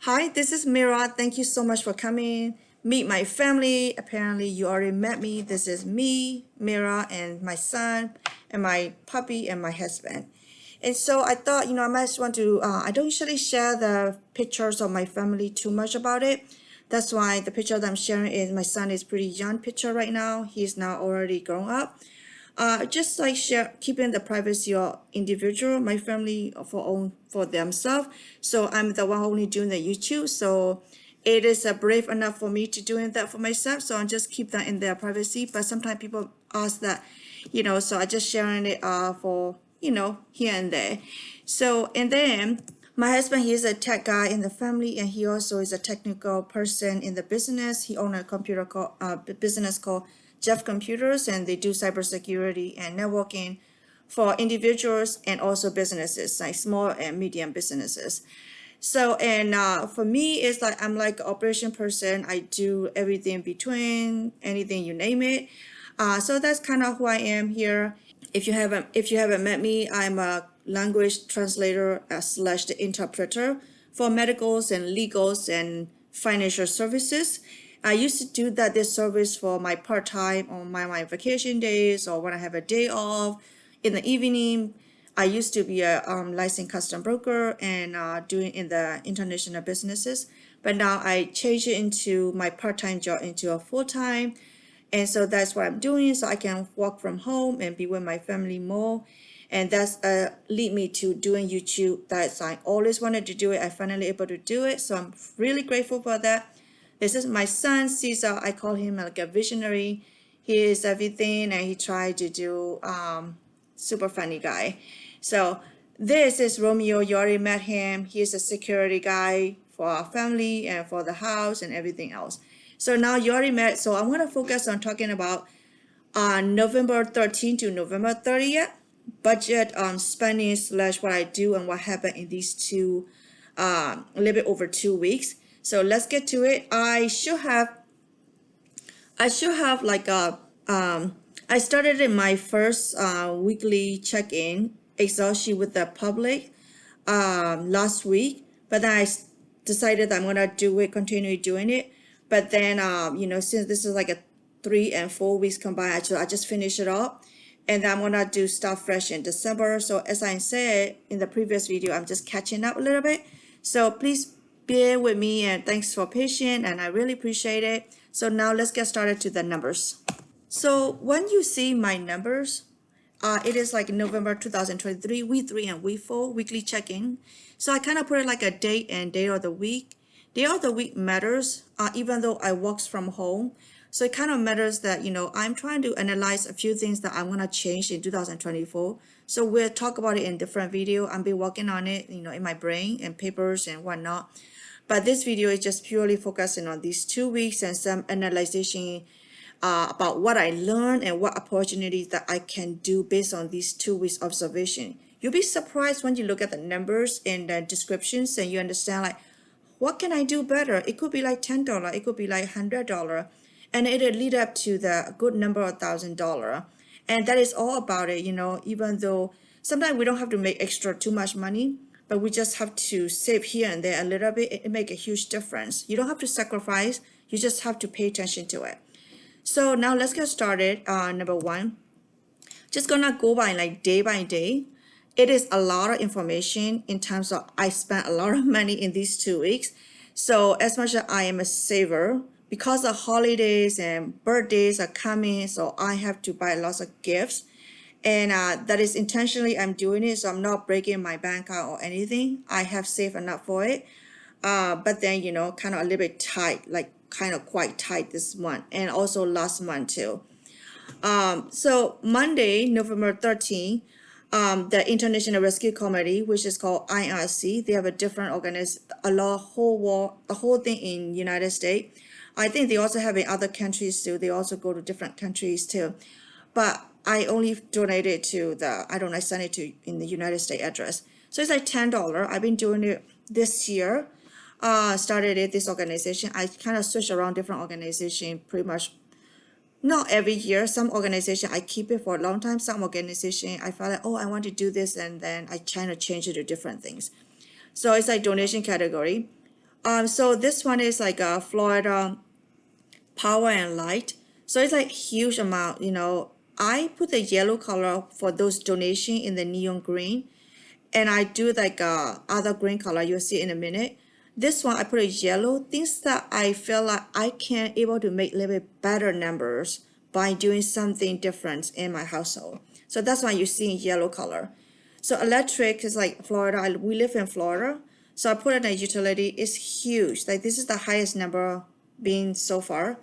Hi, this is Mira. Thank you so much for coming. Meet my family. Apparently, you already met me. This is me, Mira, and my son, and my puppy, and my husband. And so I thought, I might just want to, I don't usually share the pictures of my family too much about it. That's why the picture that I'm sharing is my son is pretty young picture right now. He's now already grown up. Just like keeping the privacy of individual, my family for themselves. So I'm the one only doing the YouTube. So it is brave enough for me to doing that for myself. So I just keep that in their privacy. But sometimes people ask that, so I just sharing it for here and there. So and then my husband, he is a tech guy in the family, and he also is a technical person in the business. He owns a business called Jeff Computers, and they do cybersecurity and networking for individuals and also businesses, like small and medium businesses. So, and for me, it's like I'm like an operation person. I do everything between anything you name it. So that's kind of who I am here. If you haven't met me, I'm a language translator slash the interpreter for medicals and legals and financial services. I used to do this service for my part-time on my vacation days or when I have a day off in the evening. I used to be a licensed custom broker and doing in the international businesses, but now I changed it into my part-time job into a full-time, and so that's what I'm doing, so I can work from home and be with my family more. And that's lead me to doing YouTube. That's I always wanted to do it. I finally able to do it. So I'm really grateful for that. This is my son, Caesar. I call him like a visionary. He is everything, and he tried to do super funny guy. So this is Romeo. You already met him. He's a security guy for our family and for the house and everything else. So now you already met. So I'm going to focus on talking about November 13th to November 30th budget spending slash what I do and what happened in these a little bit over 2 weeks. So let's get to it. I should have like I started in my first weekly check-in Excel sheet with the public last week, but then decided I'm gonna continue doing it. But then, since this is like a 3 and 4 weeks combined, I just finish it up, and then I'm gonna do stuff fresh in December. So as I said in the previous video, I'm just catching up a little bit. So please bear with me, and thanks for patience, and I really appreciate it. So now let's get started to the numbers. So when you see my numbers, it is like November 2023, week 3 and week 4, weekly check-in. So I kind of put it like a date and day of the week. Day of the week matters, even though I work from home. So it kind of matters that, I'm trying to analyze a few things that I'm going to change in 2024. So we'll talk about it in different video. I've been working on it, in my brain and papers and whatnot. But this video is just purely focusing on these 2 weeks and some analyzation about what I learned and what opportunities that I can do based on these 2 weeks observation. You'll be surprised when you look at the numbers and the descriptions and you understand like, what can I do better? It could be like $10, it could be like $100, and it'll lead up to the good number of $1,000. And that is all about it, even though sometimes we don't have to make extra too much money, but we just have to save here and there a little bit. It make a huge difference. You don't have to sacrifice, you just have to pay attention to it. So now let's get started. Number one, just gonna go by like day by day. It is a lot of information in terms of I spent a lot of money in these 2 weeks. So as much as I am a saver, because the holidays and birthdays are coming, so I have to buy lots of gifts. And that is intentionally I'm doing it, so I'm not breaking my bank account or anything. I have saved enough for it. But then, kind of a little bit tight, like kind of quite tight this month and also last month too. So Monday, November 13th, the International Rescue Committee, which is called IRC, they have a different the whole thing in United States. I think they also have in other countries too. They also go to different countries too. But I only donated to I sent it to in the United States address. So it's like $10. I've been doing it this year. Started this organization. I kind of switch around different organization pretty much not every year. Some organization I keep it for a long time. Some organization I felt like, oh, I want to do this, and then I kind of change it to different things. So it's like donation category. So this one is like a Florida Power and Light. So it's like huge amount, you know. I put the yellow color for those donation in the neon green, and I do like other green color. You'll see in a minute. This one I put a yellow. Things that I feel like I can able to make a little bit better numbers by doing something different in my household. So that's why you see in yellow color. So electric is like Florida. We live in Florida, so I put in a utility. It's huge. Like this is the highest number being so far.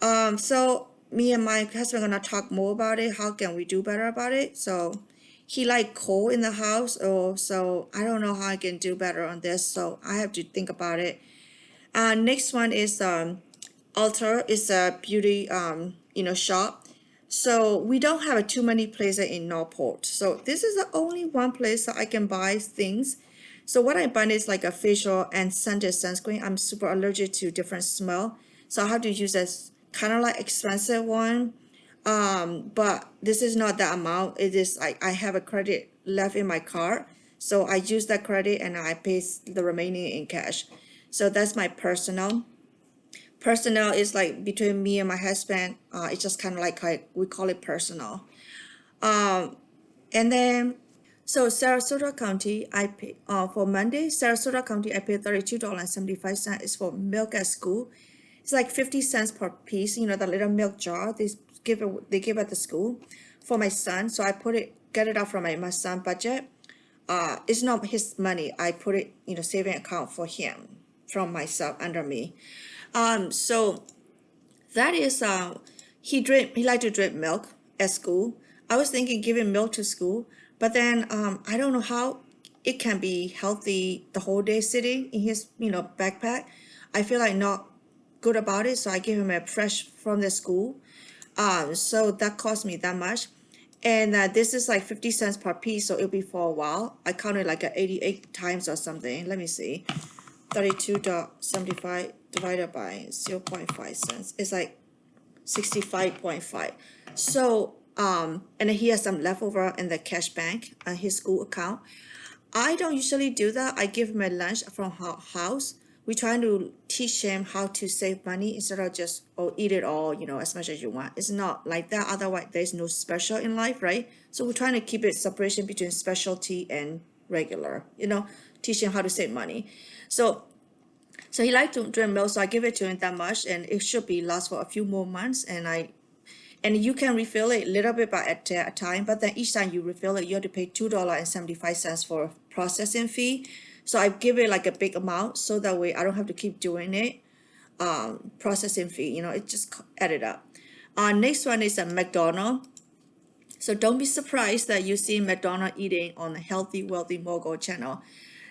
So me and my husband are gonna talk more about it. How can we do better about it? So he like cold in the house, or so I don't know how I can do better on this. So I have to think about it. Next one is Altar is a beauty shop. So we don't have too many places in Northport. So this is the only one place that I can buy things. So what I buy is like a facial and scented sunscreen. I'm super allergic to different smell, so I have to use a kind of like expensive one. But this is not that amount. It is like I have a credit left in my card, so I use that credit and I pay the remaining in cash. So that's my personal. Personal is like between me and my husband. It's just kind of like we call it personal. And then so Sarasota County, I pay for Monday. Sarasota County, I pay $32.75. It's for milk at school. It's like 50 cents per piece. You know, the little milk jar they give at the school for my son. So I get it out from my son budget. It's not his money. I put it, saving account for him from myself under me. So that is he liked to drink milk at school. I was thinking giving milk to school, but then I don't know how it can be healthy the whole day sitting in his backpack. I feel like not good about it, so I give him a fresh from the school. So that cost me that much, and this is like 50 cents per piece, so it'll be for a while. I counted like 88 times or something. Let me see. 32.75 divided by 0.5 cents. It's like 65.5. So and then he has some leftover in the cash bank on his school account. I don't usually do that. I give him a lunch from our house. We're trying to teach him how to save money instead of just eat it all, as much as you want. It's not like that. Otherwise, there's no special in life, right? So we're trying to keep it separation between specialty and regular, teach him how to save money. So he liked to drink milk, so I give it to him that much, and it should be last for a few more months. And you can refill it a little bit by at a time, but then each time you refill it, you have to pay $2.75 for processing fee. So I give it like a big amount, so that way I don't have to keep doing it. Processing fee, it just added up. Next one is a McDonald's. So don't be surprised that you see McDonald eating on the Healthy Wealthy Mogul channel.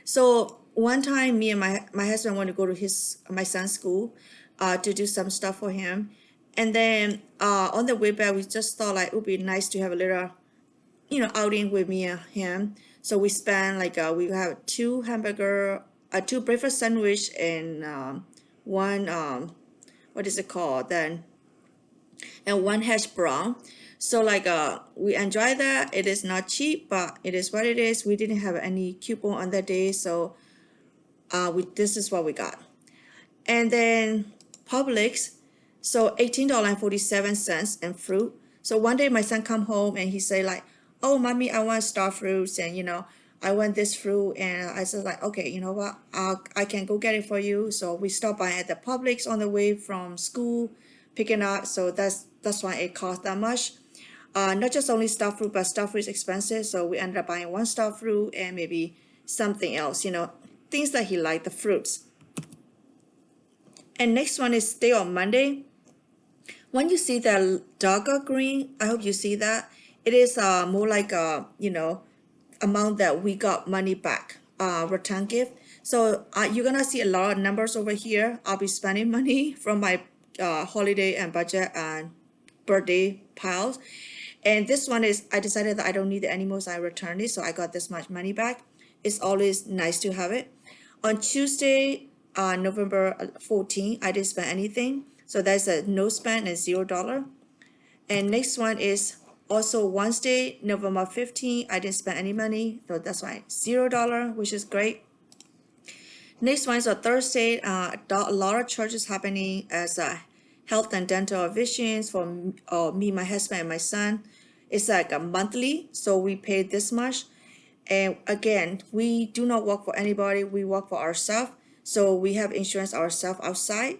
So one time, me and my husband wanted to go to my son's school, to do some stuff for him, and then on the way back, we just thought like it would be nice to have a little, outing with me and him. So we spent like we have two hamburger, two breakfast sandwich, and one what is it called then, and one hash brown. So like we enjoy that. It is not cheap, but it is what it is. We didn't have any coupon on that day, so this is what we got. And then Publix, so $18.47 and fruit. So one day my son come home and he say like, "Oh, mommy, I want star fruits, and I want this fruit." And I said like, "Okay, you know what? I can go get it for you." So we stop by at the Publix on the way from school, picking up. So that's why it cost that much. Not just only star fruit, but star fruit is expensive. So we ended up buying one star fruit and maybe something else, things that he liked, the fruits. And next one is stay on Monday. When you see the darker green, I hope you see that. It is more like amount that we got money back, return gift. So you're gonna see a lot of numbers over here. I'll be spending money from my holiday and budget and birthday piles. And this one is, I decided that I don't need it anymore, so I returned it. So I got this much money back. It's always nice to have it. On Tuesday, November 14, I didn't spend anything. So that's a no spend and $0. And next one is also Wednesday, November 15. I didn't spend any money, so that's why $0, which is great. Next one is a Thursday. A lot of churches happening as health and dental visions for me, my husband, and my son. It's like a monthly, so we pay this much. And again, we do not work for anybody. We work for ourselves. So we have insurance ourselves outside.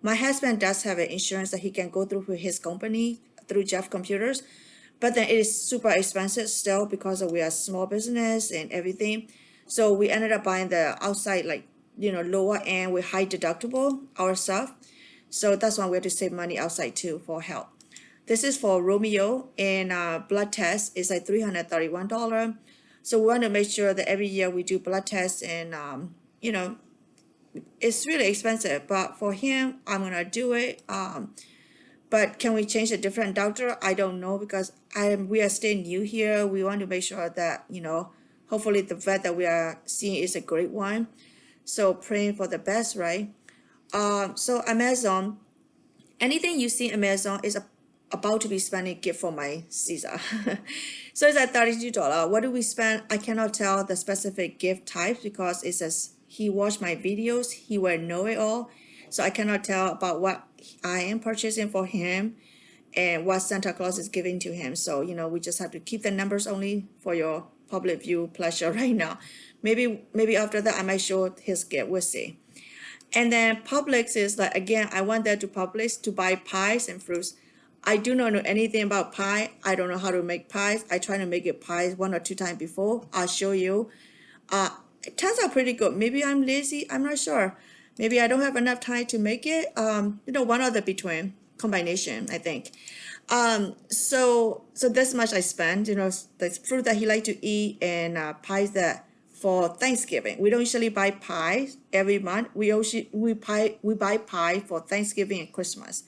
My husband does have an insurance that he can go through with his company through Jeff Computers, but then it is super expensive still because we are a small business and everything. So we ended up buying the outside, like, lower end with high deductible ourselves. So that's why we have to save money outside too for help. This is for Romeo, and blood test is like $331. So we want to make sure that every year we do blood tests, and it's really expensive, but for him, I'm gonna do it. But can we change a different doctor? I don't know, because we are still new here. We want to make sure that hopefully the vet that we are seeing is a great one. So praying for the best, right? So Amazon, anything you see Amazon is about to be spending gift for my Caesar. So it's at $32. What do we spend? I cannot tell the specific gift type because it says he watched my videos, he will know it all. So I cannot tell about what I am purchasing for him and what Santa Claus is giving to him. So, we just have to keep the numbers only for your public view pleasure right now. Maybe after that I might show his gift. We'll see. And then Publix is like, again, I went there to Publix to buy pies and fruits. I do not know anything about pie. I don't know how to make pies. I tried to make it pies 1 or 2 times before. I'll show you. It turns out pretty good. Maybe I'm lazy. I'm not sure. Maybe I don't have enough time to make it. One of the between combination, I think. So this much I spend. The fruit that he like to eat, and pies that for Thanksgiving. We don't usually buy pies every month. We buy pie for Thanksgiving and Christmas,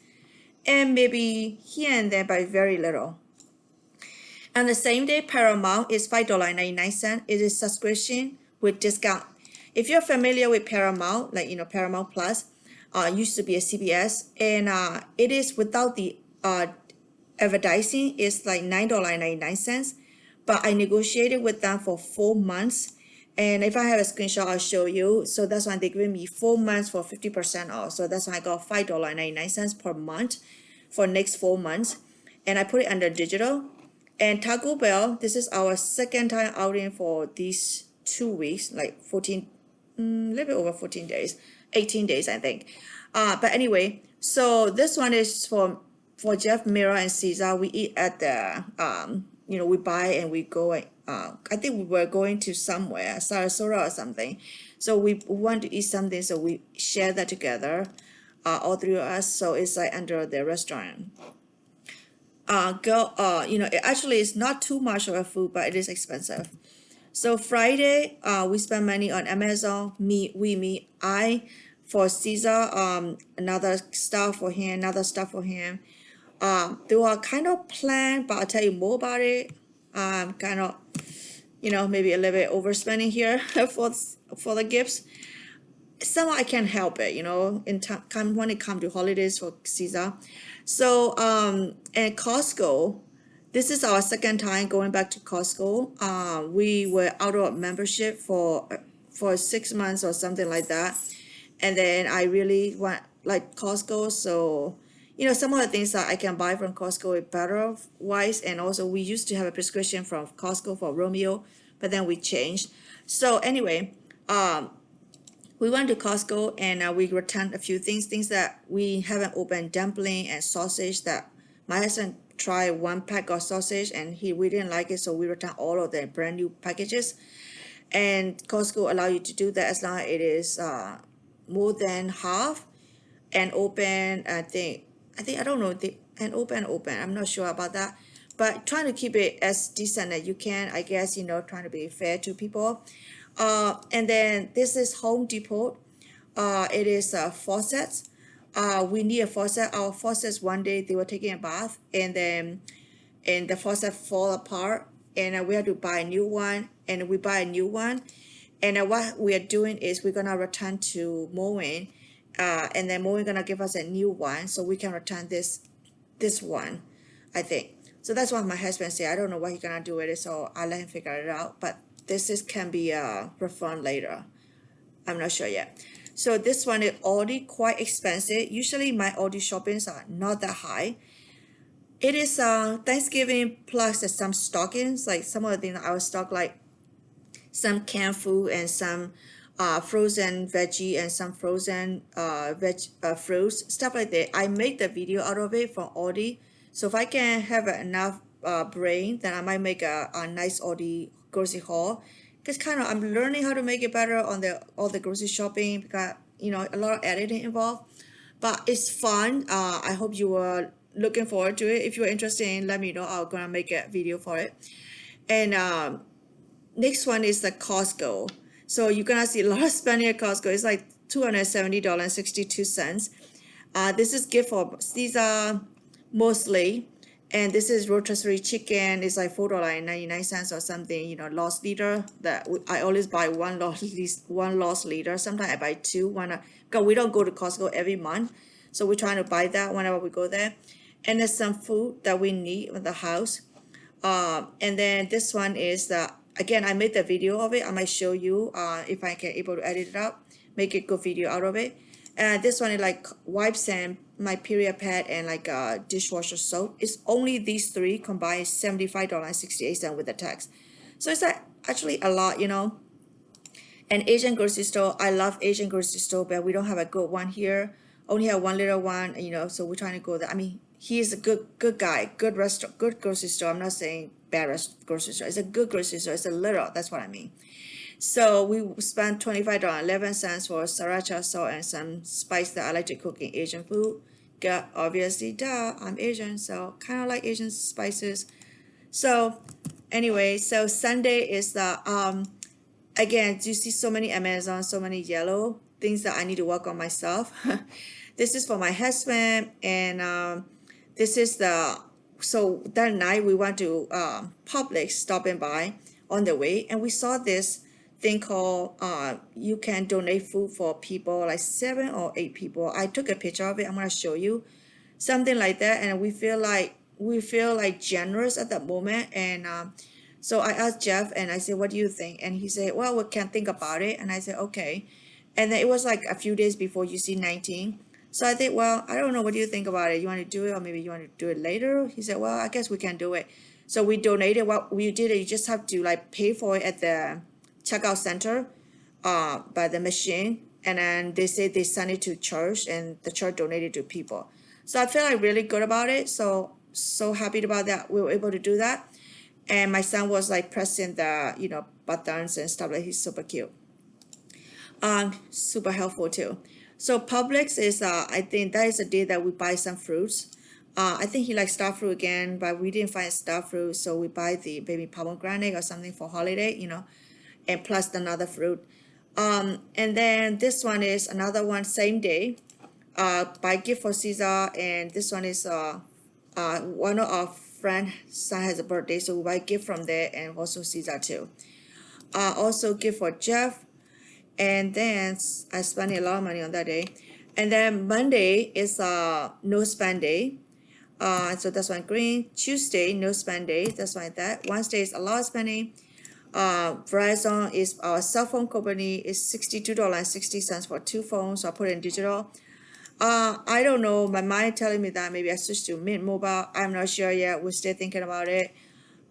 and maybe here and there by very little. On the same day, Paramount is $5.99. It is subscription with discount. If you're familiar with Paramount, like Paramount Plus, used to be a CBS, and it is without the advertising. It's like $9.99. But I negotiated with them for 4 months. And if I have a screenshot, I'll show you. So that's why they give me 4 months for 50% off. So that's why I got $5.99 per month for next 4 months. And I put it under digital. And Taco Bell, this is our second time outing for these 2 weeks, like 14, a little bit over 14 days, 18 days, I think. But anyway, so this one is for Jeff, Mira, and Caesar. We eat at the, we buy and we go. I think we were going to somewhere, Sarasota or something. So we want to eat something, so we share that together, all three of us. So it's like under the restaurant. It actually is not too much of a food, but it is expensive. So Friday, we spend money on Amazon. I for Caesar, another stuff for him, another stuff for him. They were kind of planned, but I'll tell you more about it. Kind of, maybe a little bit overspending here for the gifts. Somehow I can't help it, when it comes to holidays for Caesar. So, and Costco, this is our second time going back to Costco. We were out of membership for 6 months or something like that. And then I really like Costco. So, some of the things that I can buy from Costco is better wise. And also we used to have a prescription from Costco for Romeo, but then we changed. So anyway, we went to Costco and we returned a few things that we haven't opened, dumpling and sausage that my husband tried 1 pack of sausage and we didn't like it, so we returned all of the brand new packages. And Costco allow you to do that as long as it is more than half and open. I don't know, and open. I'm not sure about that, but trying to keep it as decent as you can, I guess, trying to be fair to people. And then this is Home Depot. It is faucets. We need a faucet. Our faucets, one day they were taking a bath and the faucet fall apart, and we had to buy a new one, and we buy a new one. And what we are doing is we're gonna return to mowing, and then mowing gonna give us a new one so we can return this one, I think. So that's what my husband said. I don't know what he's gonna do with it, so I'll let him figure it out. But can be refunded later. I'm not sure yet. So this one is already quite expensive. Usually my Aldi shoppings are not that high. It is Thanksgiving plus some stockings. Like some of the things I will stock, like some canned food and some frozen veggie and some frozen fruits, stuff like that. I make the video out of it from Aldi. So if I can have enough brain, then I might make a nice Aldi grocery haul. Because kind of I'm learning how to make it better on the all the grocery shopping, because a lot of editing involved. But it's fun. I hope you are looking forward to it. If you're interested in, let me know. I'm gonna make a video for it. And next one is the Costco. So you're gonna see a lot of spending at Costco. It's like $270.62. This is gift for Caesar mostly, and this is rotisserie chicken. It's like $4.99 or something. Loss leader. That I always buy one loss leader. Sometimes I buy two. Because we don't go to Costco every month, so we're trying to buy that whenever we go there. And there's some food that we need in the house. And then this one is again, I made the video of it. I might show you if I can able to edit it up, make a good video out of it. This one is like wipes and my period pad and like dishwasher soap. It's only these three combined $75.68 with the tax. So it's actually a lot. And Asian grocery store, I love Asian grocery store, but we don't have a good one here. Only have one little one, so we're trying to go there. I mean, he's a good guy, good restaurant, good grocery store. I'm not saying bad grocery store. It's a good grocery store. It's a little, that's what I mean. So we spent $25.11 for sriracha salt and some spice that I like to cook in Asian food. Obviously, duh, I'm Asian, so kind of like Asian spices. So anyway, so Sunday is the again, you see so many Amazon, so many yellow things that I need to work on myself. This is for my husband, and this is so that night we went to Publix, stopping by on the way, and we saw this thing called you can donate food for people, like 7 or 8 people. I took a picture of it. I'm gonna show you something like that, and we feel like generous at that moment. And so I asked Jeff, and I said, what do you think? And he said, well, we can think about it. And I said, okay. And then it was like a few days before UC19. So I think, well, I don't know. What do you think about it? You want to do it, or maybe you want to do it later? He said, well, I guess we can do it. So we donated. What we did, you just have to like pay for it at the checkout center by the machine. And then they say they send it to church, and the church donated to people. So I feel like really good about it. So happy about that. We were able to do that. And my son was like pressing the buttons and stuff. Like, he's super cute. Super helpful too. So Publix is I think that is a day that we buy some fruits. I think he likes star fruit again, but we didn't find star fruit, so we buy the baby pomegranate or something for holiday, and plus another fruit. And then this one is another one, same day. Buy gift for Caesar, and this one is one of our friend's son has a birthday, so we buy gift from there, and also Caesar too. Also gift for Jeff, and then I spent a lot of money on that day. And then Monday is no spend day. So that's one green. Tuesday, no spend day. That's why that. Wednesday is a lot of spending. Verizon is our cell phone company, is $62.60 for 2 phones. So I put it in digital. I don't know. My mind telling me that maybe I switch to Mint Mobile. I'm not sure yet. We're still thinking about it.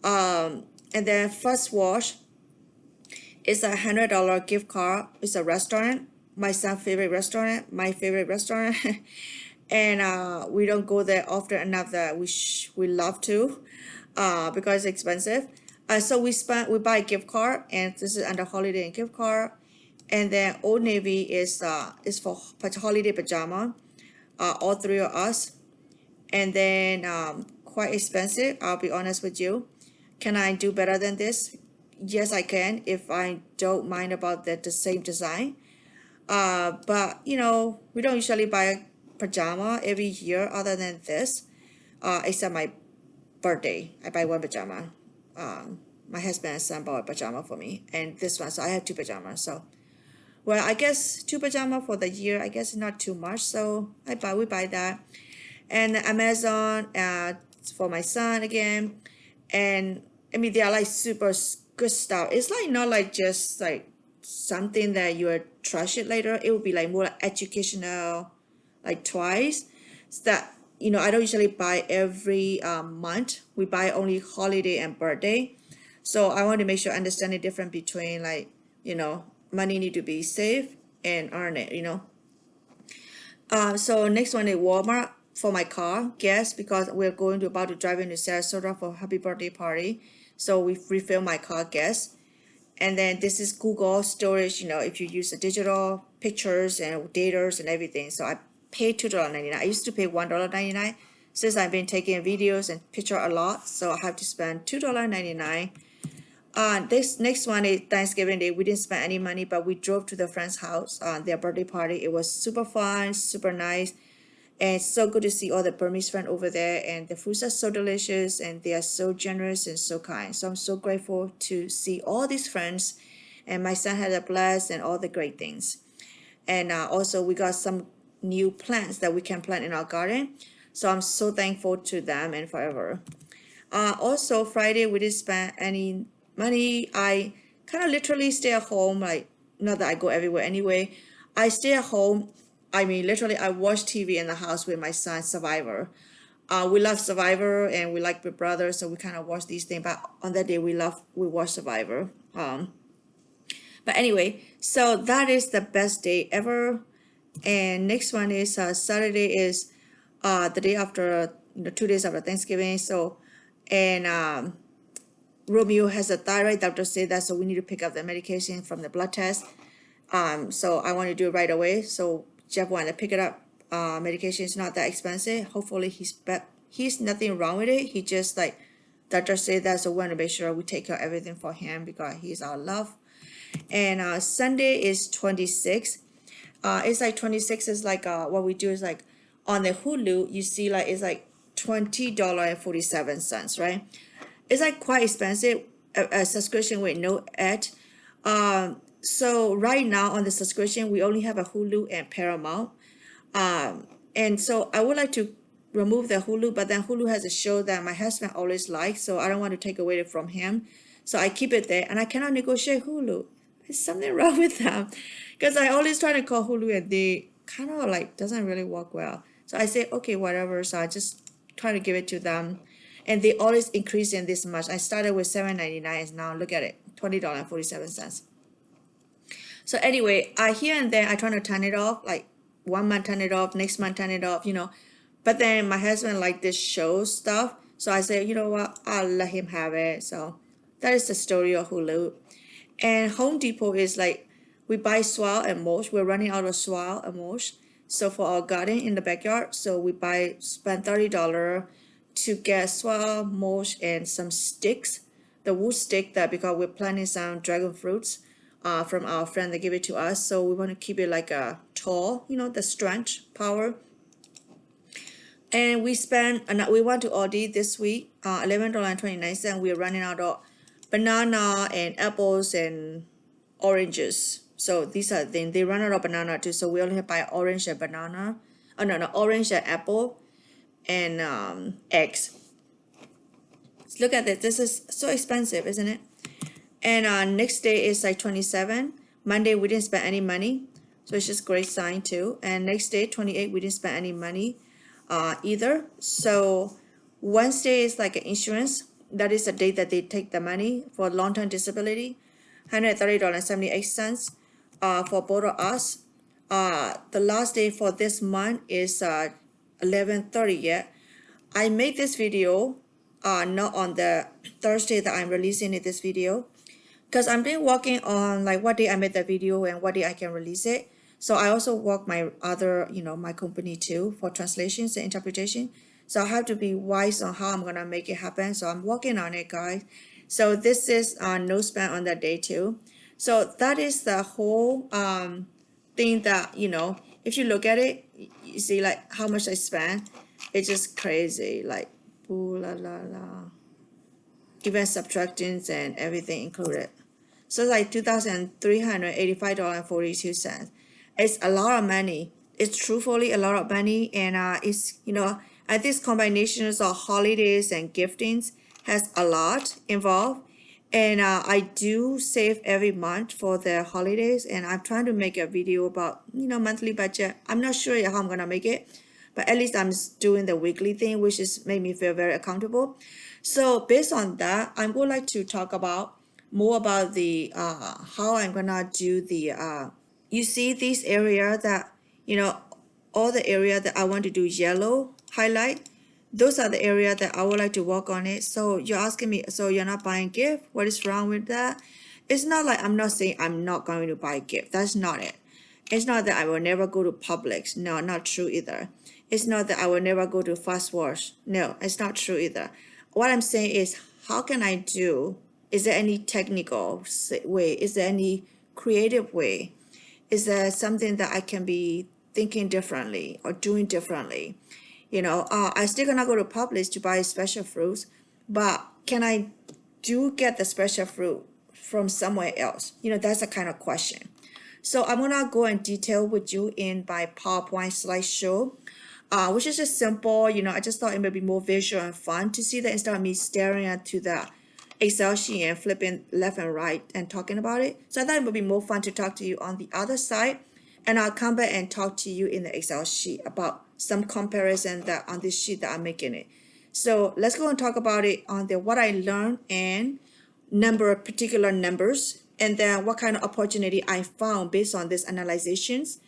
And then First Wash is a $100 gift card. It's a restaurant. My son's favorite restaurant. My favorite restaurant. And we don't go there often enough that we love to, because it's expensive. So we buy a gift card, and this is under holiday and gift card. And then Old Navy is for holiday pajama, all 3 of us. And then quite expensive, I'll be honest with you. Can I do better than this? Yes, I can, if I don't mind about the same design. But we don't usually buy a pajama every year other than this, except my birthday. I buy one pajama. My husband and son bought a pajama for me, and this one, so I have 2 pajamas. So, well, I guess 2 pajama for the year, I guess not too much. So we buy that. And Amazon for my son again. And I mean, they are like super good stuff. It's like not like just like something that you are treasure later. It would be like more like educational, like twice. So that, I don't usually buy every month. We buy only holiday and birthday. So I want to make sure I understand the difference between like, money need to be saved and earn it. So next one is Walmart for my car, gas, because we're going to about to drive into Sarasota for happy birthday party. So we refill my car gas. And then this is Google storage, if you use the digital pictures and data and everything. So I pay $2.99. I used to pay $1.99. Since I've been taking videos and picture a lot, so I have to spend $2.99. This next one is Thanksgiving Day. We didn't spend any money, but we drove to the friend's house on their birthday party. It was super fun, super nice. And it's so good to see all the Burmese friends over there, and the foods are so delicious, and they are so generous and so kind. So I'm so grateful to see all these friends, and my son had a blast and all the great things. And also we got some new plants that we can plant in our garden. So I'm so thankful to them and forever. Also Friday we didn't spend any money. I kind of literally stay at home, like not that I go everywhere anyway. I stay at home. I mean, literally, I watch TV in the house with my son, Survivor. We love Survivor and we like Big Brother, so we kind of watch these things. But on that day, we watch Survivor. But anyway, so that is the best day ever. And next one is Saturday is the day after, 2 days after Thanksgiving. So, and Romeo has a thyroid. Doctor said that, so we need to pick up the medication from the blood test. So I want to do it right away. So Jeff wanted to pick it up. Medication is not that expensive. Hopefully he's nothing wrong with it. He just like doctor said that, so we want to make sure we take care of everything for him because he's our love. And Sunday is 26. It's like 26 is like what we do is like on the Hulu you see like it's like $20.47, right? It's like quite expensive, a subscription with no ad. So right now on the subscription, we only have a Hulu and Paramount. And so I would like to remove the Hulu, but then Hulu has a show that my husband always likes, so I don't want to take away from him. So I keep it there, and I cannot negotiate Hulu. There's something wrong with them, because I always try to call Hulu, and they kind of like doesn't really work well. So I say, okay, whatever. So I just try to give it to them, and they always increase in this much. I started with $7.99, and now look at it, $20.47. So anyway, here and there I try to turn it off, like 1 month turn it off, next month turn it off, But then my husband liked this show stuff, so I said, you know what, I'll let him have it. So that is the story of Hulu. And Home Depot is like we buy swale and mulch. We're running out of swale and mulch. So for our garden in the backyard, so we spend $30 to get swale, mulch, and some sticks. The wood stick that because we're planting some dragon fruits from our friend that gave it to us. So we want to keep it like a tall, the strength, power. And we went to Aldi this week, $11.29. We're running out of banana and apples and oranges. So these are things, they run out of banana too. So we only buy orange and banana. Oh, no, orange and apple and eggs. Look at this. This is so expensive, isn't it? And next day is like 27. Monday, we didn't spend any money. So it's just great sign too. And next day, 28, we didn't spend any money either. So Wednesday is like an insurance. That is the date that they take the money for long-term disability. $130.78 for both of us. The last day for this month is 11:30 yet. I made this video not on the Thursday that I'm releasing this video, because I've been working on like what day I made the video and what day I can release it. So I also work my other, my company too for translations and interpretation. So I have to be wise on how I'm gonna make it happen. So I'm working on it, guys. So this is no spend on that day too. So that is the whole thing that, if you look at it, you see like how much I spent. It's just crazy, like ooh la la la. Even subtractions and everything included. So it's like $2,385.42. It's a lot of money. It's truthfully a lot of money, and it's at these combinations of holidays and giftings has a lot involved, And I do save every month for the holidays, and I'm trying to make a video about, monthly budget. I'm not sure how I'm gonna make it, but at least I'm doing the weekly thing, which is made me feel very accountable. So based on that, I would like to talk about more about the how I'm gonna do the you see this area that, all the area that I want to do yellow highlight, those are the area that I would like to work on it. So you're asking me, so you're not buying gift? What is wrong with that? It's not like I'm not saying I'm not going to buy gift. That's not it. It's not that I will never go to Publix. No, not true either. It's not that I will never go to fast wash. No, it's not true either. What I'm saying is, how can I do? Is there any technical way? Is there any creative way? Is there something that I can be thinking differently or doing differently? I still gonna go to Publix to buy special fruits, but can I do get the special fruit from somewhere else? That's the kind of question. So I'm gonna go in detail with you in my PowerPoint slideshow, which is just simple. I just thought it would be more visual and fun to see that instead of me staring at to the Excel sheet and flipping left and right and talking about it. So I thought it would be more fun to talk to you on the other side, and I'll come back and talk to you in the Excel sheet about some comparison that on this sheet that I'm making it. So let's go and talk about it on the what I learned and particular numbers, and then what kind of opportunity I found based on these analyzations.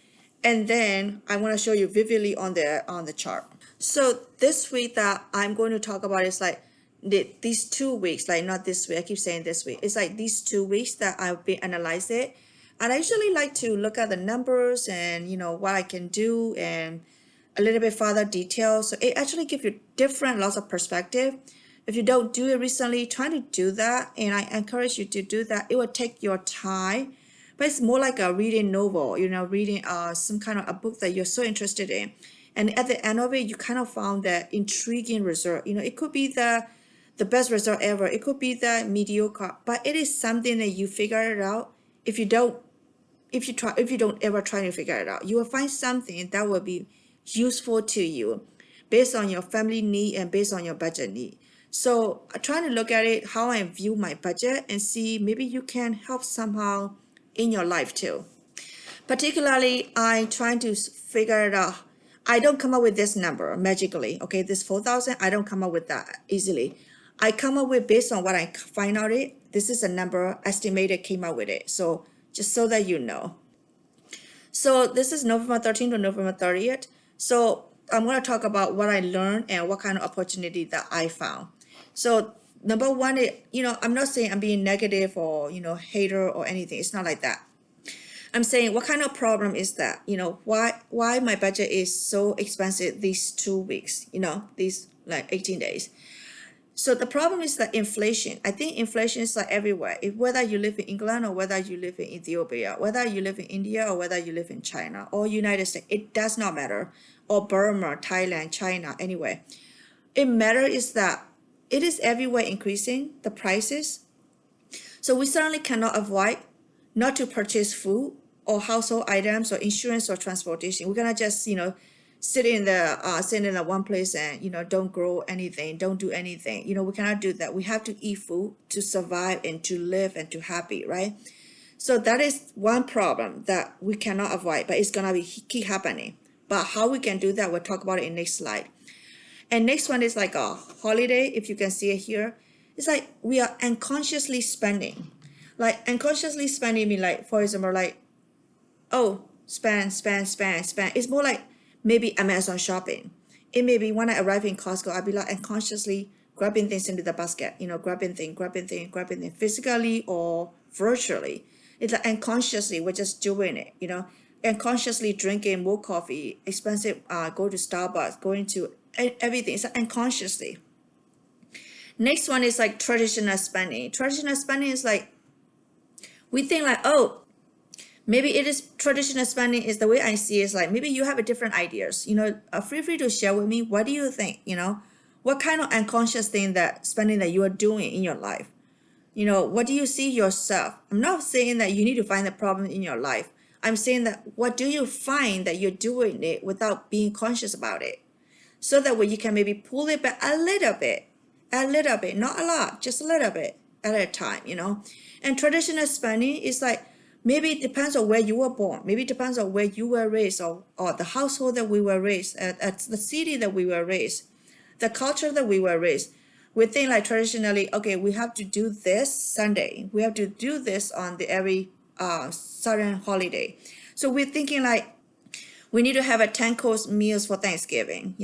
And then I want to show you vividly on the chart. So this week that I'm going to talk about is like these 2 weeks, like not this week, I keep saying this week. It's like these 2 weeks that I've been analyzing. And I usually like to look at the numbers and what I can do and a little bit further detail. So it actually gives you different lots of perspective. If you don't do it recently, try to do that. And I encourage you to do that. It will take your time, but it's more like a reading novel, reading some kind of a book that you're so interested in. And at the end of it, you kind of found that intriguing result. It could be the best result ever. It could be the mediocre, but it is something that you figure it out. If you don't ever try to figure it out, you will find something that will be useful to you based on your family need and based on your budget need. So I'm trying to look at it, how I view my budget, and see maybe you can help somehow in your life too. Particularly, I'm trying to figure it out. I don't come up with this number magically. Okay, this 4,000, I don't come up with that easily. I come up with based on what I find out it. This is a number estimated came out with it. So just so that you know. So this is November 13th to November 30th. So I'm going to talk about what I learned and what kind of opportunity that I found. So number one, I'm not saying I'm being negative or, hater or anything. It's not like that. I'm saying what kind of problem is that? Why my budget is so expensive these 2 weeks, these like 18 days. So the problem is that inflation. I think inflation is like everywhere. Whether you live in England or whether you live in Ethiopia, whether you live in India or whether you live in China or United States, it does not matter. Or Burma, Thailand, China, anyway. It matters is that it is everywhere increasing, the prices. So we certainly cannot avoid not to purchase food or household items or insurance or transportation. We're gonna just, sit in the one place and don't grow anything, don't do anything. We cannot do that. We have to eat food to survive and to live and to happy, right? So that is one problem that we cannot avoid, but it's gonna keep happening. But how we can do that, we'll talk about it in next slide. And next one is like a holiday. If you can see it here, it's like we are unconsciously spending. Like unconsciously spending mean like, for example, like, oh, spend. It's more like maybe Amazon shopping. It may be when I arrive in Costco, I'll be like unconsciously grabbing things into the basket, grabbing thing physically or virtually. It's like unconsciously, we're just doing it, unconsciously drinking more coffee, expensive, go to Starbucks, going to everything. It's like unconsciously. Next one is like traditional spending. Traditional spending is like, we think like, oh, maybe it is traditional spending is the way I see it, is like maybe you have a different ideas, feel free to share with me. What do you think, what kind of unconscious thing that spending that you are doing in your life? What do you see yourself? I'm not saying that you need to find the problem in your life. I'm saying that what do you find that you're doing it without being conscious about it? So that way you can maybe pull it back a little bit, not a lot, just a little bit. at a time, And traditional spending is like, maybe it depends on where you were born. Maybe it depends on where you were raised, or the household that we were raised at the city that we were raised, the culture that we were raised. We think like traditionally, okay, we have to do this Sunday. We have to do this on the every certain holiday. So we're thinking like, we need to have a 10-course meals for Thanksgiving,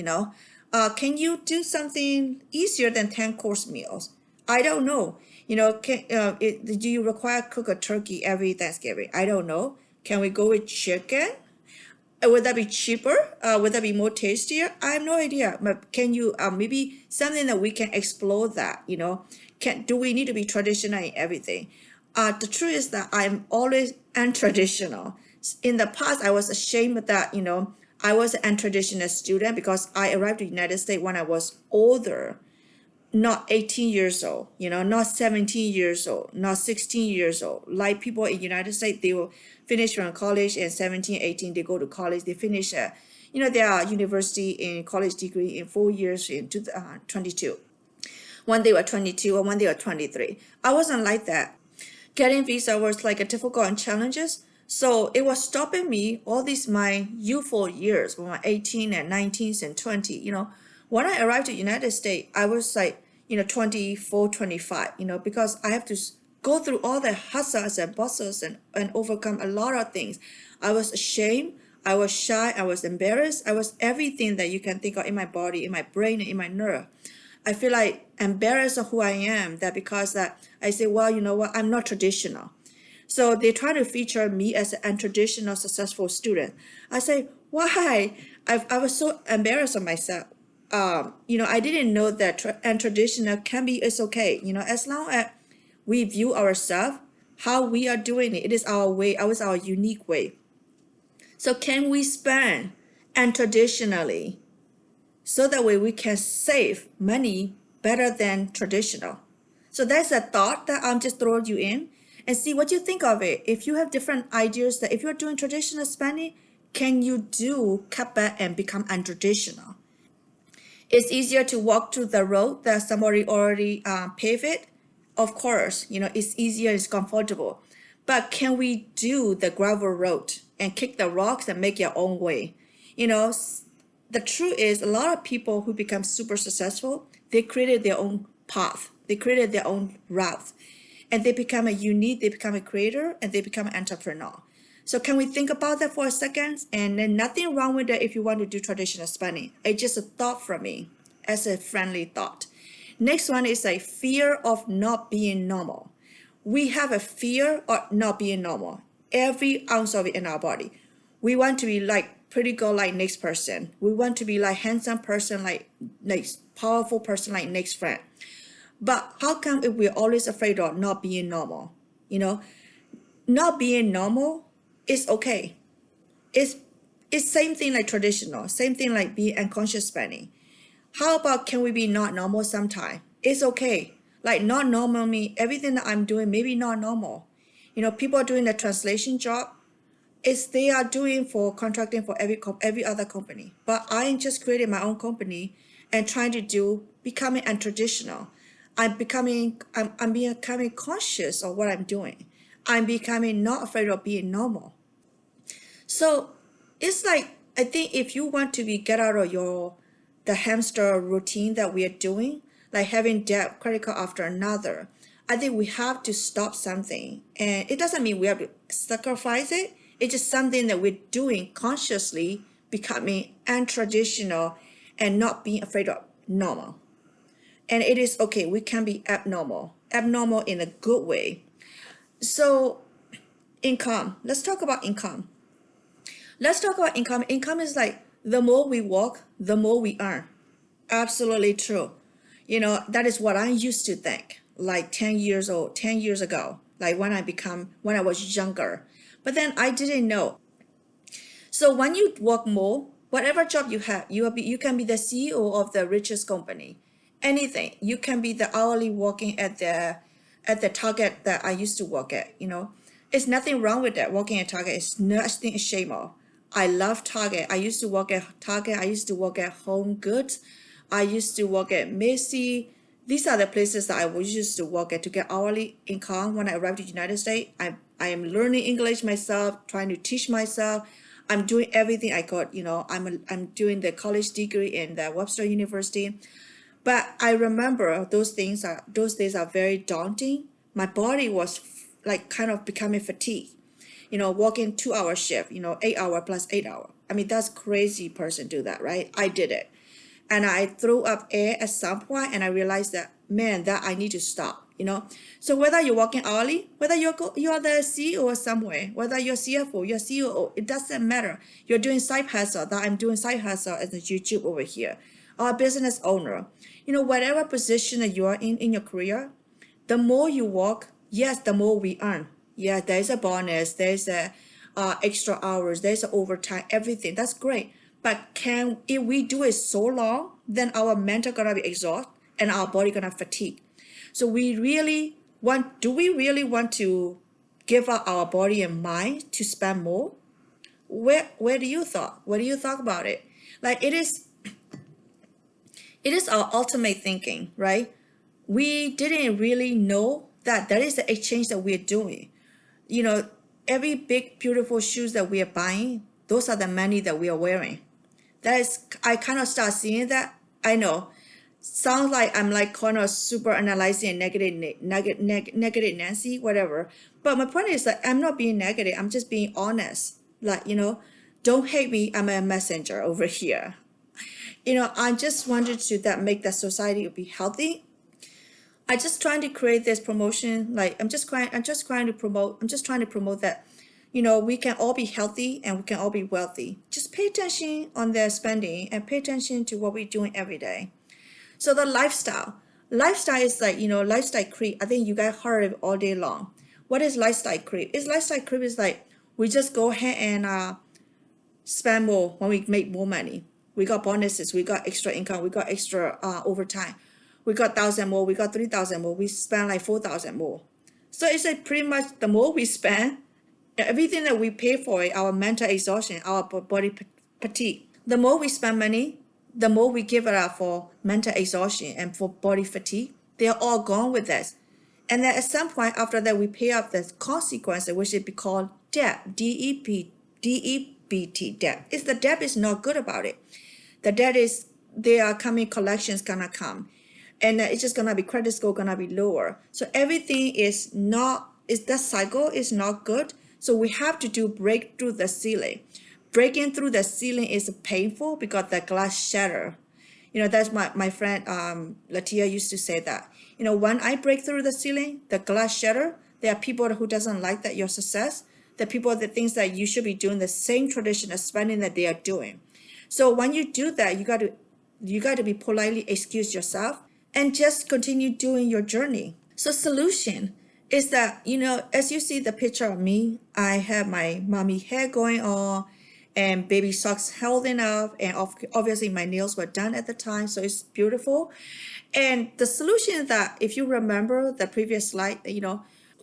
Can you do something easier than 10-course meals? I don't know. Do you require cook a turkey every Thanksgiving? I don't know. Can we go with chicken? Would that be cheaper? Would that be more tastier? I have no idea. But can you maybe something that we can explore that? Do we need to be traditional in everything? The truth is that I'm always untraditional. In the past, I was ashamed that I was an untraditional student because I arrived to the United States when I was older, not 18 years old, not 17 years old, not 16 years old. Like people in the United States, they will finish from college and 17, 18, they go to college, they finish, their university and college degree in 4 years in 22. When they were 22 or when they were 23. I wasn't like that. Getting visa was like a difficult and challenges. So it was stopping me all these my youthful years, when I'm 18 and 19 and 20, When I arrived to the United States, I was like, 24, 25, because I have to go through all the hustles and bustles and overcome a lot of things. I was ashamed, I was shy, I was embarrassed, I was everything that you can think of in my body, in my brain, and in my nerve. I feel like embarrassed of who I am, that because that I say, well, you know what, I'm not traditional. So they try to feature me as an untraditional successful student. I say, why? I was so embarrassed of myself. I didn't know that untraditional can be, it's okay. As long as we view ourselves, how we are doing it, it is our way, it was our unique way. So can we spend untraditionally so that way we can save money better than traditional? So that's a thought that I'm just throwing you in and see what you think of it. If you have different ideas that if you're doing traditional spending, can you do cut back and become untraditional? It's easier to walk through the road that somebody already paved it. Of course, it's easier, it's comfortable. But can we do the gravel road and kick the rocks and make your own way? The truth is a lot of people who become super successful, they created their own path. They created their own route. And they become they become a creator, and they become an entrepreneur. So can we think about that for a second? And then nothing wrong with that if you want to do traditional spending. It's just a thought from me as a friendly thought. Next one is a fear of not being normal. We have a fear of not being normal. Every ounce of it in our body. We want to be like pretty girl like next person. We want to be like handsome person like next powerful person like next friend. But how come if we're always afraid of not being normal? Not being normal is okay. It's same thing like traditional, same thing like being unconscious spending. How about can we be not normal sometime? It's okay. Like not normal mean everything that I'm doing maybe not normal. People are doing the translation job. They are doing for contracting for every other company. But I just created my own company and trying to do becoming untraditional. I'm becoming conscious of what I'm doing. I'm becoming not afraid of being normal. So it's like, I think if you want to get out of the hamster routine that we are doing, like having debt, credit card after another, I think we have to stop something. And it doesn't mean we have to sacrifice it. It's just something that we're doing consciously, becoming untraditional and not being afraid of normal. And it is okay, we can be abnormal in a good way. So income, let's talk about income. Income is like the more we work, the more we earn. Absolutely true. That is what I used to think like 10 years ago, like when I was younger. But then I didn't know. So when you work more, whatever job you have, you can be the CEO of the richest company. Anything. You can be the hourly working at the Target that I used to work at. It's nothing wrong with that. Working at Target is nothing to shame of. I love Target. I used to work at Target. I used to work at Home Goods. I used to work at Macy. these are the places that I was used to work at to get hourly income. When I arrived to the United States, I am learning English myself, trying to teach myself. I'm doing everything I could. I'm doing the college degree in the Webster University. But I remember those days are very daunting. My body was like kind of becoming fatigued. Working 2 hour shift, 8 hour plus 8 hour. I mean, that's crazy person do that, right? I did it. And I threw up air at some point, and I realized that, man, that I need to stop. So whether you're working hourly, whether you're the CEO somewhere, whether you're CFO, you're COO, it doesn't matter. You're doing side hustle, that I'm doing side hustle as a YouTube over here, or a business owner. Whatever position that you are in your career, the more you work, yes, the more we earn. Yeah, there's a bonus, there's a extra hours, there's a overtime, everything. That's great. But if we do it so long, then our mental gonna be exhausted and our body gonna fatigue. So do we really want to give up our body and mind to spend more? Where do you thought? What do you thought about it? Like it is our ultimate thinking, right? We didn't really know that there is an exchange that we're doing. Every big beautiful shoes that we are buying, those are the money that we are wearing. I kind of start seeing that. I know, sounds like I'm like kind of super analyzing and negative Nancy, whatever. But my point is that I'm not being negative. I'm just being honest. Like, don't hate me. I'm a messenger over here. I just wanted to that make that society be healthy. I just trying to create this promotion. Like I'm just trying to promote that, we can all be healthy and we can all be wealthy. Just pay attention on their spending and pay attention to what we're doing every day. So the lifestyle is like, lifestyle creep. I think you guys heard it all day long. What is lifestyle creep? Lifestyle creep is like we just go ahead and spend more when we make more money. We got bonuses, we got extra income, we got extra overtime. We got 1,000 more, we got 3,000 more, we spend like 4,000 more. So it's like pretty much the more we spend, everything that we pay for it, our mental exhaustion, our body fatigue. The more we spend money, the more we give it up for mental exhaustion and for body fatigue. They are all gone with us. And then at some point after that, we pay up the consequences, which is called debt, D-E-B-T, debt. It's the debt is not good about it. The debt is, there are coming collections gonna come. And it's just gonna be credit score gonna be lower. So everything that cycle is not good. So we have to break through the ceiling. Breaking through the ceiling is painful because the glass shatter. That's my friend Latia used to say that. When I break through the ceiling, the glass shatter. There are people who doesn't like that your success. The people that thinks that you should be doing the same tradition of spending that they are doing. So when you do that, you got to be politely excuse yourself and just continue doing your journey. So solution is that, as you see the picture of me, I have my mommy hair going on and baby socks holding up. And obviously my nails were done at the time. So it's beautiful. And the solution is that if you remember the previous slide,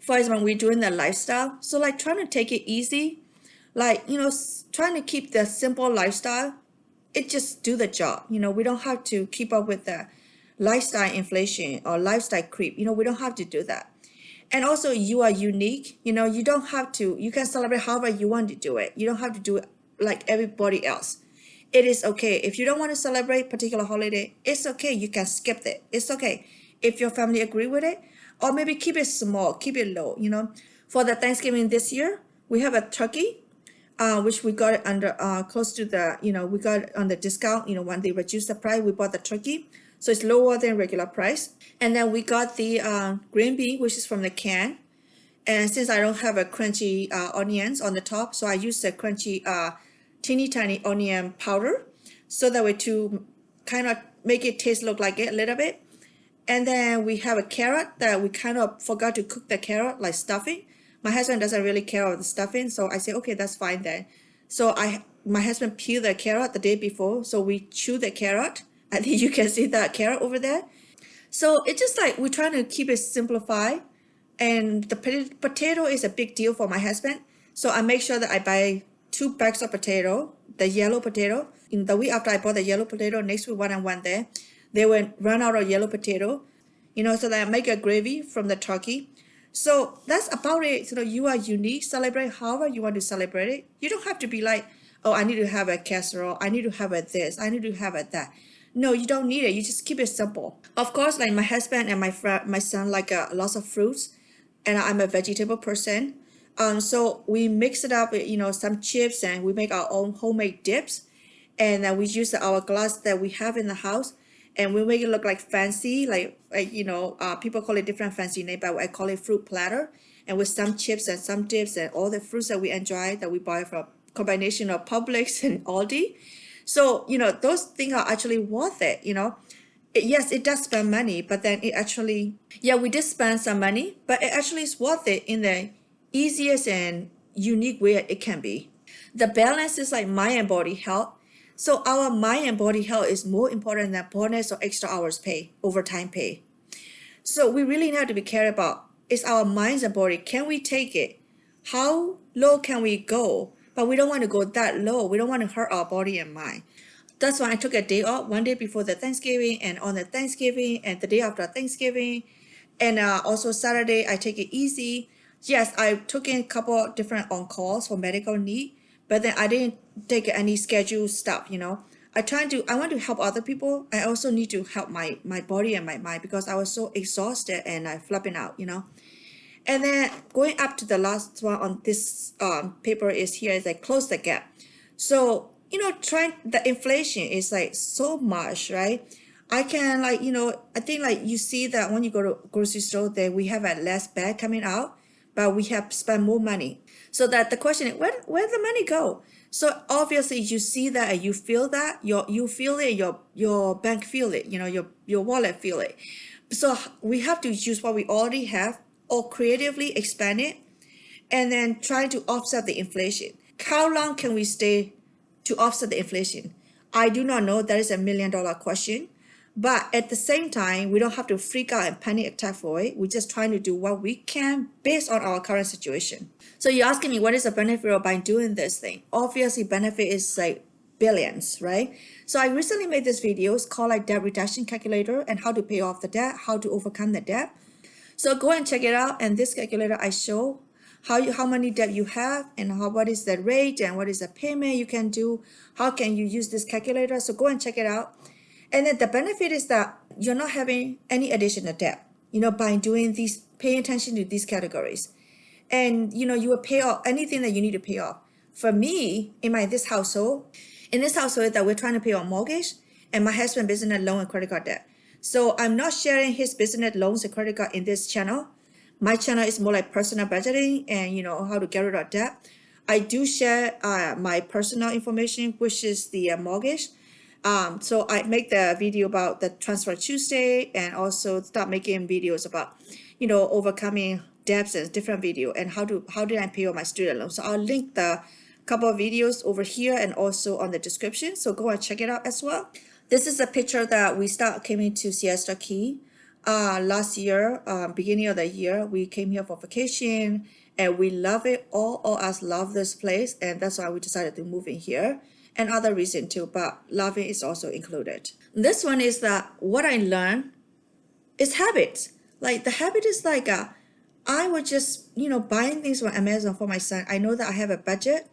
for example, we're doing the lifestyle. So like trying to take it easy, like, trying to keep the simple lifestyle, it just do the job. We don't have to keep up with the lifestyle inflation or lifestyle creep. We don't have to do that. And also you are unique. You don't have to, you can celebrate however you want to do it. You don't have to do it like everybody else. It is okay. If you don't want to celebrate particular holiday, it's okay. You can skip it. It's okay. If your family agree with it, or maybe keep it small, keep it low. For the Thanksgiving this year, we have a turkey, which we got it under close to the, we got it on the discount. When they reduced the price, we bought the turkey. So it's lower than regular price. And then we got the green bean, which is from the can. And since I don't have a crunchy onions on the top, so I use the crunchy teeny tiny onion powder, so that way to kind of make it look like it a little bit. And then we have a carrot that we kind of forgot to cook the carrot, like stuffing. My husband doesn't really care about the stuffing, so I say, okay, that's fine then. So my husband peeled the carrot the day before, so we chew the carrot. I think you can see that carrot over there. So it's just like we're trying to keep it simplified. And the potato is a big deal for my husband. So I make sure that I buy 2 bags of potato, the yellow potato. In the week after I bought the yellow potato, next week when I went there, they went run out of yellow potato. so that I make a gravy from the turkey. So that's about it. You are unique, celebrate however you want to celebrate it. You don't have to be like, oh, I need to have a casserole, I need to have a this, I need to have a that. No, you don't need it. You just keep it simple. Of course, like my husband and my son like lots of fruits, and I'm a vegetable person. So we mix it up with, some chips, and we make our own homemade dips. And we use our glass that we have in the house, and we make it look like fancy, people call it different fancy name, but I call it fruit platter. And with some chips and some dips and all the fruits that we enjoy that we buy from combination of Publix and Aldi. So, those things are actually worth it. Yes, it does spend money, but then it actually, yeah, we did spend some money, but it actually is worth it in the easiest and unique way it can be. The balance is like mind and body health. So our mind and body health is more important than bonus or extra hours pay, overtime pay. So we really have to be careful about, is our minds and body, can we take it? How low can we go? But we don't want to go that low. We don't want to hurt our body and mind. That's why I took a day off, one day before the Thanksgiving, and on the Thanksgiving, and the day after Thanksgiving, and also Saturday I take it easy. Yes, I took in a couple different on calls for medical need, but then I didn't take any schedule stuff. I want to help other people. I also need to help my body and my mind, because I was so exhausted and I flipping out. And then going up to the last one on this paper is here is like close the gap. So trying, the inflation is like so much, right? I can I think like you see that when you go to grocery store, that we have a less bag coming out, but we have spent more money. So that the question is, where the money go? So obviously you see that and you feel that, you feel it, your bank feel it, your wallet feel it. So we have to use what we already have or creatively expand it, and then try to offset the inflation. How long can we stay to offset the inflation? I do not know. That is a $1 million question. But at the same time, we don't have to freak out and panic attack for it. We're just trying to do what we can based on our current situation. So you're asking me, what is the benefit of by doing this thing? Obviously, benefit is like billions, right? So I recently made this video. It's called like debt reduction calculator and how to pay off the debt, how to overcome the debt. So go and check it out. And this calculator, I show how many debt you have, and what is the rate, and what is the payment you can do. How can you use this calculator? So go and check it out. And then the benefit is that you're not having any additional debt, by doing these, paying attention to these categories. And, you will pay off anything that you need to pay off. For me, in this household that we're trying to pay our mortgage and my husband business loan and credit card debt. So I'm not sharing his business loans and credit card in this channel. My channel is more like personal budgeting and, how to get rid of debt. I do share my personal information, which is the mortgage. So I make the video about the Transfer Tuesday, and also start making videos about, overcoming debts and different video, and how did I pay off my student loan. So I'll link the couple of videos over here and also on the description. So go and check it out as well. This is a picture that we came into Siesta Key last year, beginning of the year. We came here for vacation and we love it. All of us love this place, and that's why we decided to move in here. And other reason too, but loving is also included. This one is that what I learned is habits. Like the habit is like I would just buying things from Amazon for my son. I know that I have a budget.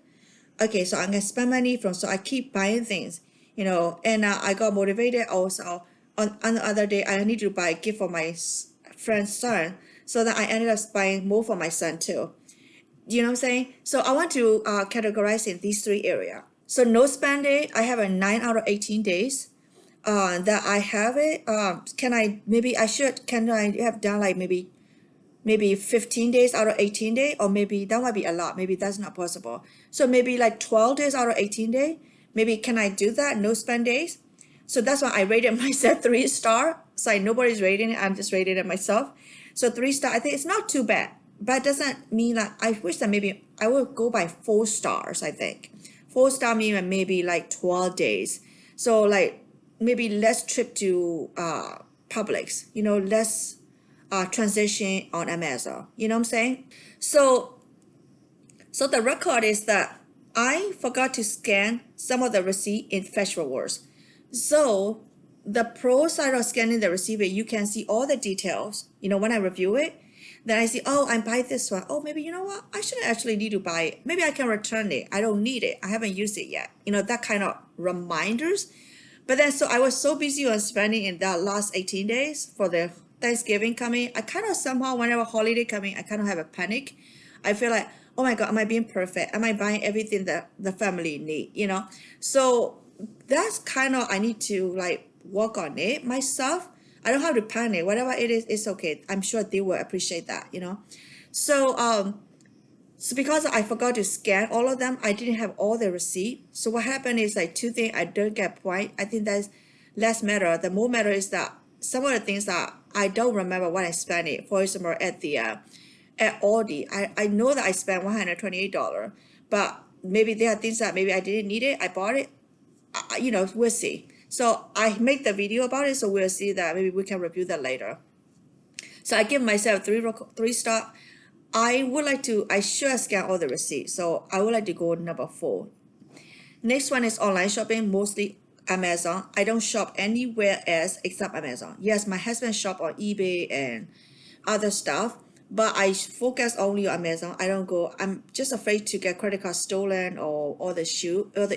Okay, so I'm gonna spend money so I keep buying things, and I got motivated also. On the other day, I need to buy a gift for my friend's son, so that I ended up buying more for my son too. You know what I'm saying? So I want to categorize in these three areas. So no spend day, I have a 9 out of 18 days that I have it. Can I have done like maybe 15 days out of 18 days, or maybe that might be a lot. Maybe that's not possible. So maybe like 12 days out of 18 days. Maybe can I do that? No spend days. So that's why I rated myself 3-star. So nobody's rating it. I'm just rating it myself. So 3-star, I think it's not too bad, but it doesn't mean like, I wish that maybe I would go by 4 stars, I think. 4-star mean maybe like 12 days. So like maybe less trip to Publix, less transition on Amazon. You know what I'm saying? So the record is that I forgot to scan some of the receipt in Fetch Rewards. So the pro side of scanning the receipt, you can see all the details. When I review it, then I see, oh, I buy this one. Oh, maybe you know what? I shouldn't actually need to buy it. Maybe I can return it. I don't need it. I haven't used it yet. That kind of reminders. But then, so I was so busy on spending in that last 18 days for the Thanksgiving coming. I kind of somehow, whenever holiday coming, I kind of have a panic. I feel like, oh my God, am I being perfect? Am I buying everything that the family need? So that's kind of, I need to like work on it myself. I don't have to panic. Whatever it is, it's okay. I'm sure they will appreciate that. So because I forgot to scan all of them, I didn't have all the receipt. So what happened is like two things I don't get point. I think that's less matter. The more matter is that some of the things that I don't remember what I spent it. For example, at Aldi, I know that I spent $128, but maybe there are things that maybe I didn't need it. I bought it. We'll see. So I make the video about it, so we'll see that. Maybe we can review that later. So I give myself three star. I should scan all the receipts. So I would like to go number 4. Next one is online shopping, mostly Amazon. I don't shop anywhere else except Amazon. Yes, my husband shop on eBay and other stuff, but I focus only on Amazon. I don't go. I'm just afraid to get credit card stolen or all the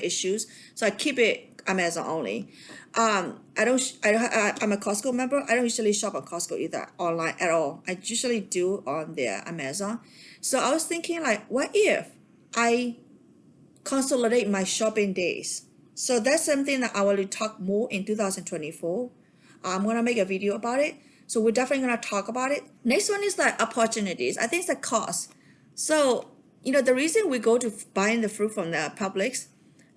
issues. So I keep it Amazon only. I'm a Costco member. I don't usually shop on Costco either online at all. I usually do on their Amazon. So I was thinking like, what if I consolidate my shopping days? So that's something that I will talk more in 2024. I'm gonna make a video about it. So we're definitely gonna talk about it. Next one is like opportunities. I think it's the cost. So the reason we go to buying the fruit from the Publix,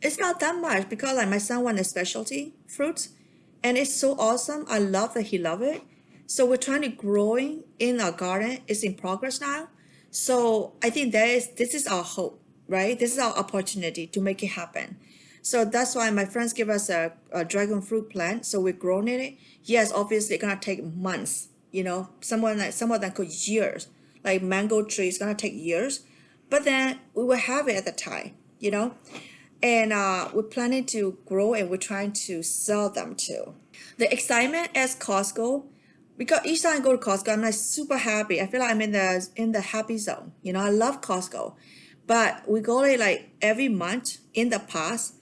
it's not that much because like my son wanted specialty fruits, and it's so awesome. I love that he love it. So we're trying to growing in our garden. It's in progress now. So I think this is our hope, right? This is our opportunity to make it happen. So that's why my friends give us a dragon fruit plant. So we're growing it. Yes, obviously it's gonna take months. Some of them could years. Like mango tree is gonna take years, but then we will have it at the time. And we're planning to grow and we're trying to sell them too. The excitement at Costco, because each time I go to Costco, I'm like super happy. I feel like I'm in the happy zone. I love Costco, but we go there like every month in the past.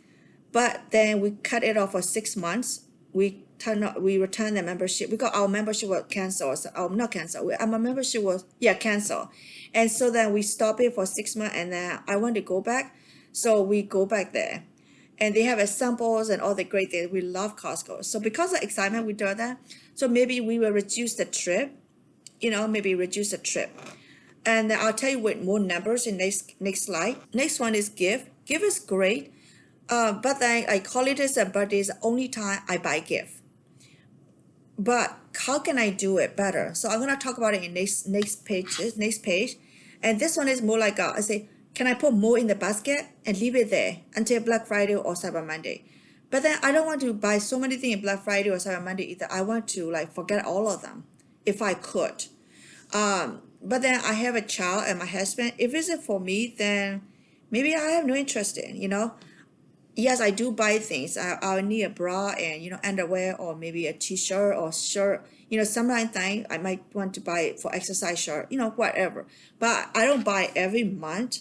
But then we cut it off for 6 months. We return the membership because our membership was canceled. So, not canceled. Our membership was canceled, and so then we stop it for 6 months. And then I want to go back, so we go back there, and they have samples and all the great things. We love Costco. So because of excitement, we do that. So maybe we will reduce the trip. Maybe reduce the trip, and I'll tell you with more numbers in next slide. Next one is gift. Gift is great. But then like holidays and birthdays, the only time I buy gift. But how can I do it better? So I'm gonna talk about it in next page. And this one is more like I say, can I put more in the basket and leave it there until Black Friday or Cyber Monday? But then I don't want to buy so many things in Black Friday or Cyber Monday either. I want to like forget all of them if I could. But then I have a child and my husband. If it's for me, then maybe I have no interest in. Yes, I do buy things. I'll need a bra and underwear or maybe a t-shirt or shirt. Sometimes I might want to buy it for exercise shirt. Whatever. But I don't buy every month.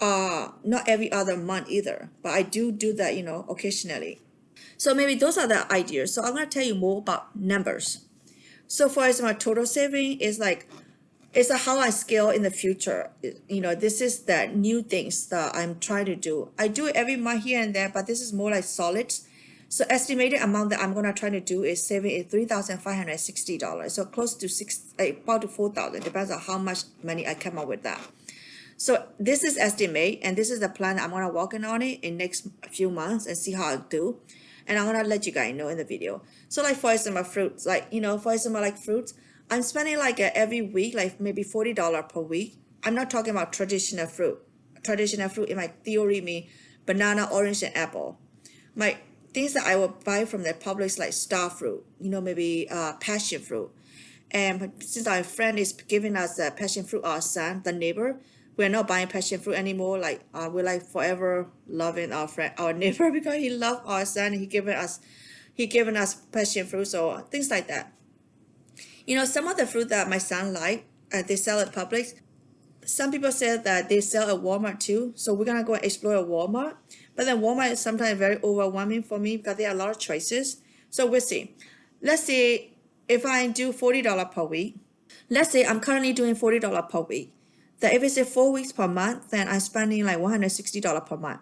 Not every other month either. But I do that. Occasionally. So maybe those are the ideas. So I'm gonna tell you more about numbers. So for example, total saving is like it's how I scale in the future. This is the new things that I'm trying to do. I do it every month here and there, but this is more like solid. So estimated amount that I'm gonna try to do is saving is $3,560. So close to about to 4,000. Depends on how much money I come up with that. So this is estimate, and this is the plan I'm gonna work on it in next few months and see how I do. And I'm gonna let you guys know in the video. So like for example, fruits, fruits. I'm spending like every week, like maybe $40 per week. I'm not talking about traditional fruit. Traditional fruit in my theory mean banana, orange, and apple. My things that I will buy from the Publix like star fruit, maybe passion fruit. And since our friend is giving us the passion fruit, our son, the neighbor, we're not buying passion fruit anymore. Like we're like forever loving our neighbor because he loved our son. He given us he given us passion fruit, so things like that. Some of the fruit that my son like, they sell at Publix. Some people said that they sell at Walmart too, so we're gonna go and explore at Walmart. But then Walmart is sometimes very overwhelming for me because there are a lot of choices. So we'll see. Let's say if I do $40 per week. Let's say I'm currently doing $40 per week. Then if it's a 4 weeks per month, then I'm spending like $160 per month.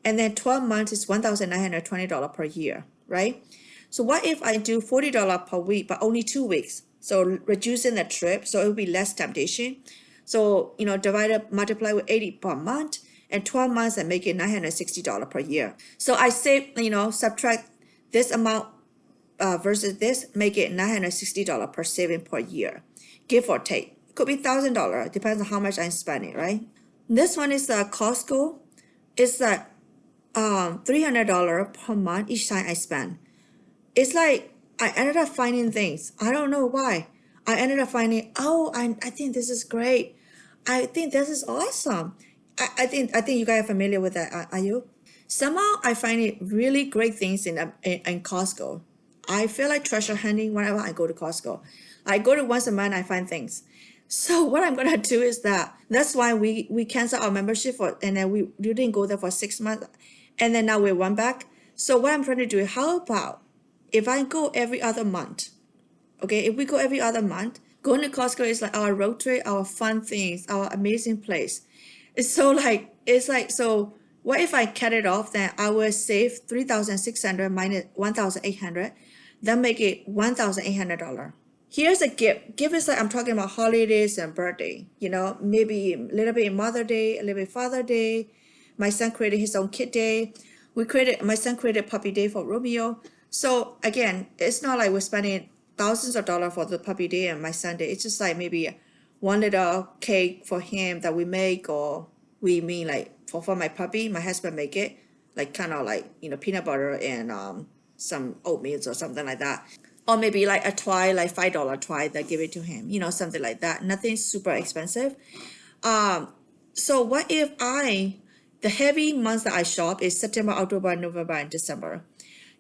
And then 12 months is $1,920 per year, right? So what if I do $40 per week, but only 2 weeks? So reducing the trip, so it will be less temptation. So, multiply with 80 per month, and 12 months and make it $960 per year. So I save, subtract this amount versus this, make it $960 per saving per year, give or take. Could be $1,000, depends on how much I'm spending, right? This one is Costco. It's like $300 per month each time I spend. It's like I ended up finding things. I don't know why. I ended up finding, I think this is great. I think this is awesome. I think you guys are familiar with that. Are you? Somehow I find it really great things in Costco. I feel like treasure hunting whenever I go to Costco. I go to once a month, I find things. So what I'm gonna do is that's why we cancel our membership and then we didn't go there for 6 months, and then now we went back. So what I'm trying to do is, how about if I go every other month? Okay, if we go every other month, going to Costco is like our road trip, our fun things, our amazing place. So what if I cut it off? Then I will save 3,600 minus 1,800, then make it $1,800. Here's a gift. Gift is like I'm talking about holidays and birthday. Maybe a little bit Mother Day, a little bit Father Day. My son created his own kid day. My son created puppy day for Romeo. So again, it's not like we're spending thousands of dollars for the puppy day and my son day. It's just like maybe one little cake for him that we make, or we mean like for my puppy, my husband make it, like kind of like peanut butter and some oatmeal or something like that. Or maybe like a toy, like $5 toy that give it to him, something like that. Nothing super expensive. So what if the heavy months that I shop is September, October, November, and December.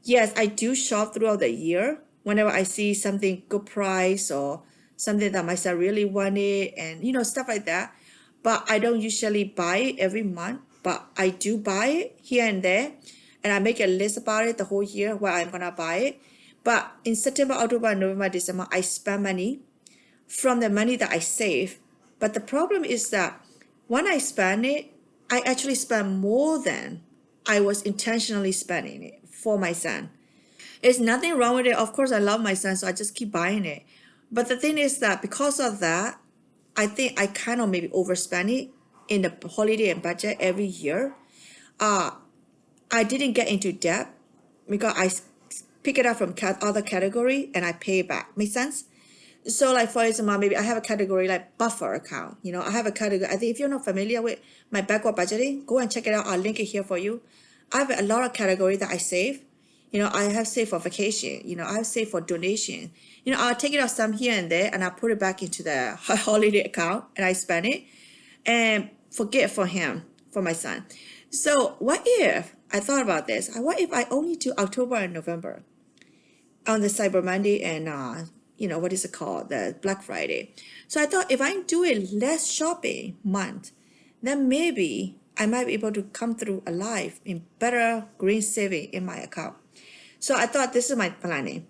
Yes, I do shop throughout the year whenever I see something good price or something that my son really wanted, and stuff like that. But I don't usually buy it every month, but I do buy it here and there, and I make a list about it the whole year where I'm gonna buy it. But in September, October, November, December, I spend money from the money that I save. But the problem is that when I spend it, I actually spend more than I was intentionally spending it for my son. There's nothing wrong with it. Of course, I love my son, so I just keep buying it. But the thing is that because of that, I think I kind of maybe overspend it in the holiday and budget every year. I didn't get into debt because I pick it up from other category and I pay it back. Make sense? So like for example, maybe I have a category like buffer account. I have a category. I think if you're not familiar with my backward budgeting, go and check it out. I'll link it here for you. I have a lot of categories that I save. I have saved for vacation. I have saved for donation. I'll take it out some here and there, and I'll put it back into the holiday account, and I spend it, and forget for him, for my son. So what if I thought about this? What if I only do October and November on the Cyber Monday and what is it called, the Black Friday? So I thought if I do a less shopping month, then maybe I might be able to come through alive in better green saving in my account. So I thought this is my planning.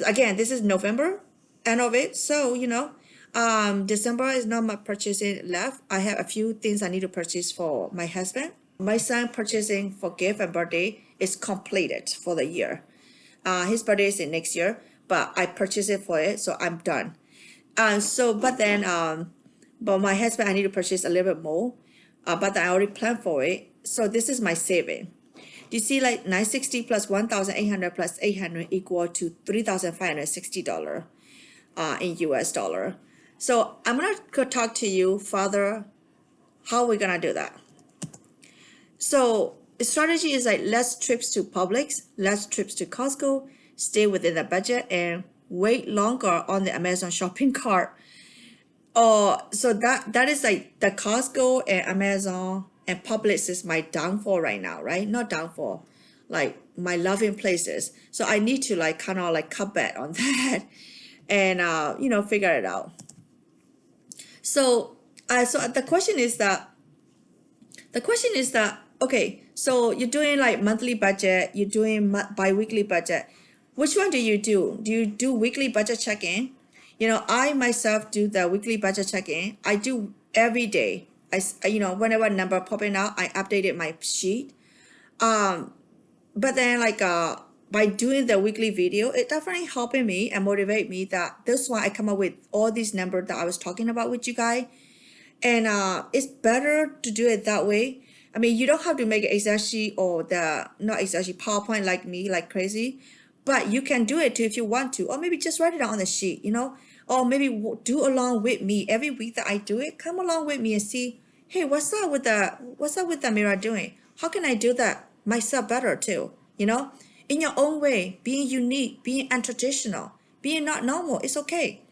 Again, this is November, end of it. So, December is not much purchasing left. I have a few things I need to purchase for my husband. My son purchasing for gift and birthday is completed for the year. His birthday is in next year, but I purchased it for it, so I'm done. But my husband, I need to purchase a little bit more, but I already planned for it. So this is my saving. You see, like 960 plus 1,800 plus 800 equal to $3,560 in US dollar. So I'm gonna talk to you further how we're gonna do that. So the strategy is like less trips to Publix, less trips to Costco, stay within the budget, and wait longer on the Amazon shopping cart. So that is like the Costco and Amazon and Publix is my downfall right now, right? Not downfall. like my loving places. So I need to like kind of like cut back on that and figure it out. So so the question is that okay, so you're doing like monthly budget, you're doing bi-weekly budget. Which one do you do? Do you do weekly budget check-in? I myself do the weekly budget check-in. I do every day. Whenever a number popping out, I updated my sheet. But then by doing the weekly video, it definitely helping me and motivate me that this one I come up with all these numbers that I was talking about with you guys. And it's better to do it that way. I mean, you don't have to make it exactly or not exactly PowerPoint like me, like crazy, but you can do it too if you want to, or maybe just write it down on the sheet, or maybe do along with me every week that I do it. Come along with me and see, hey, what's up with the mirror doing? How can I do that myself better too? In your own way, being unique, being untraditional, being not normal, it's okay.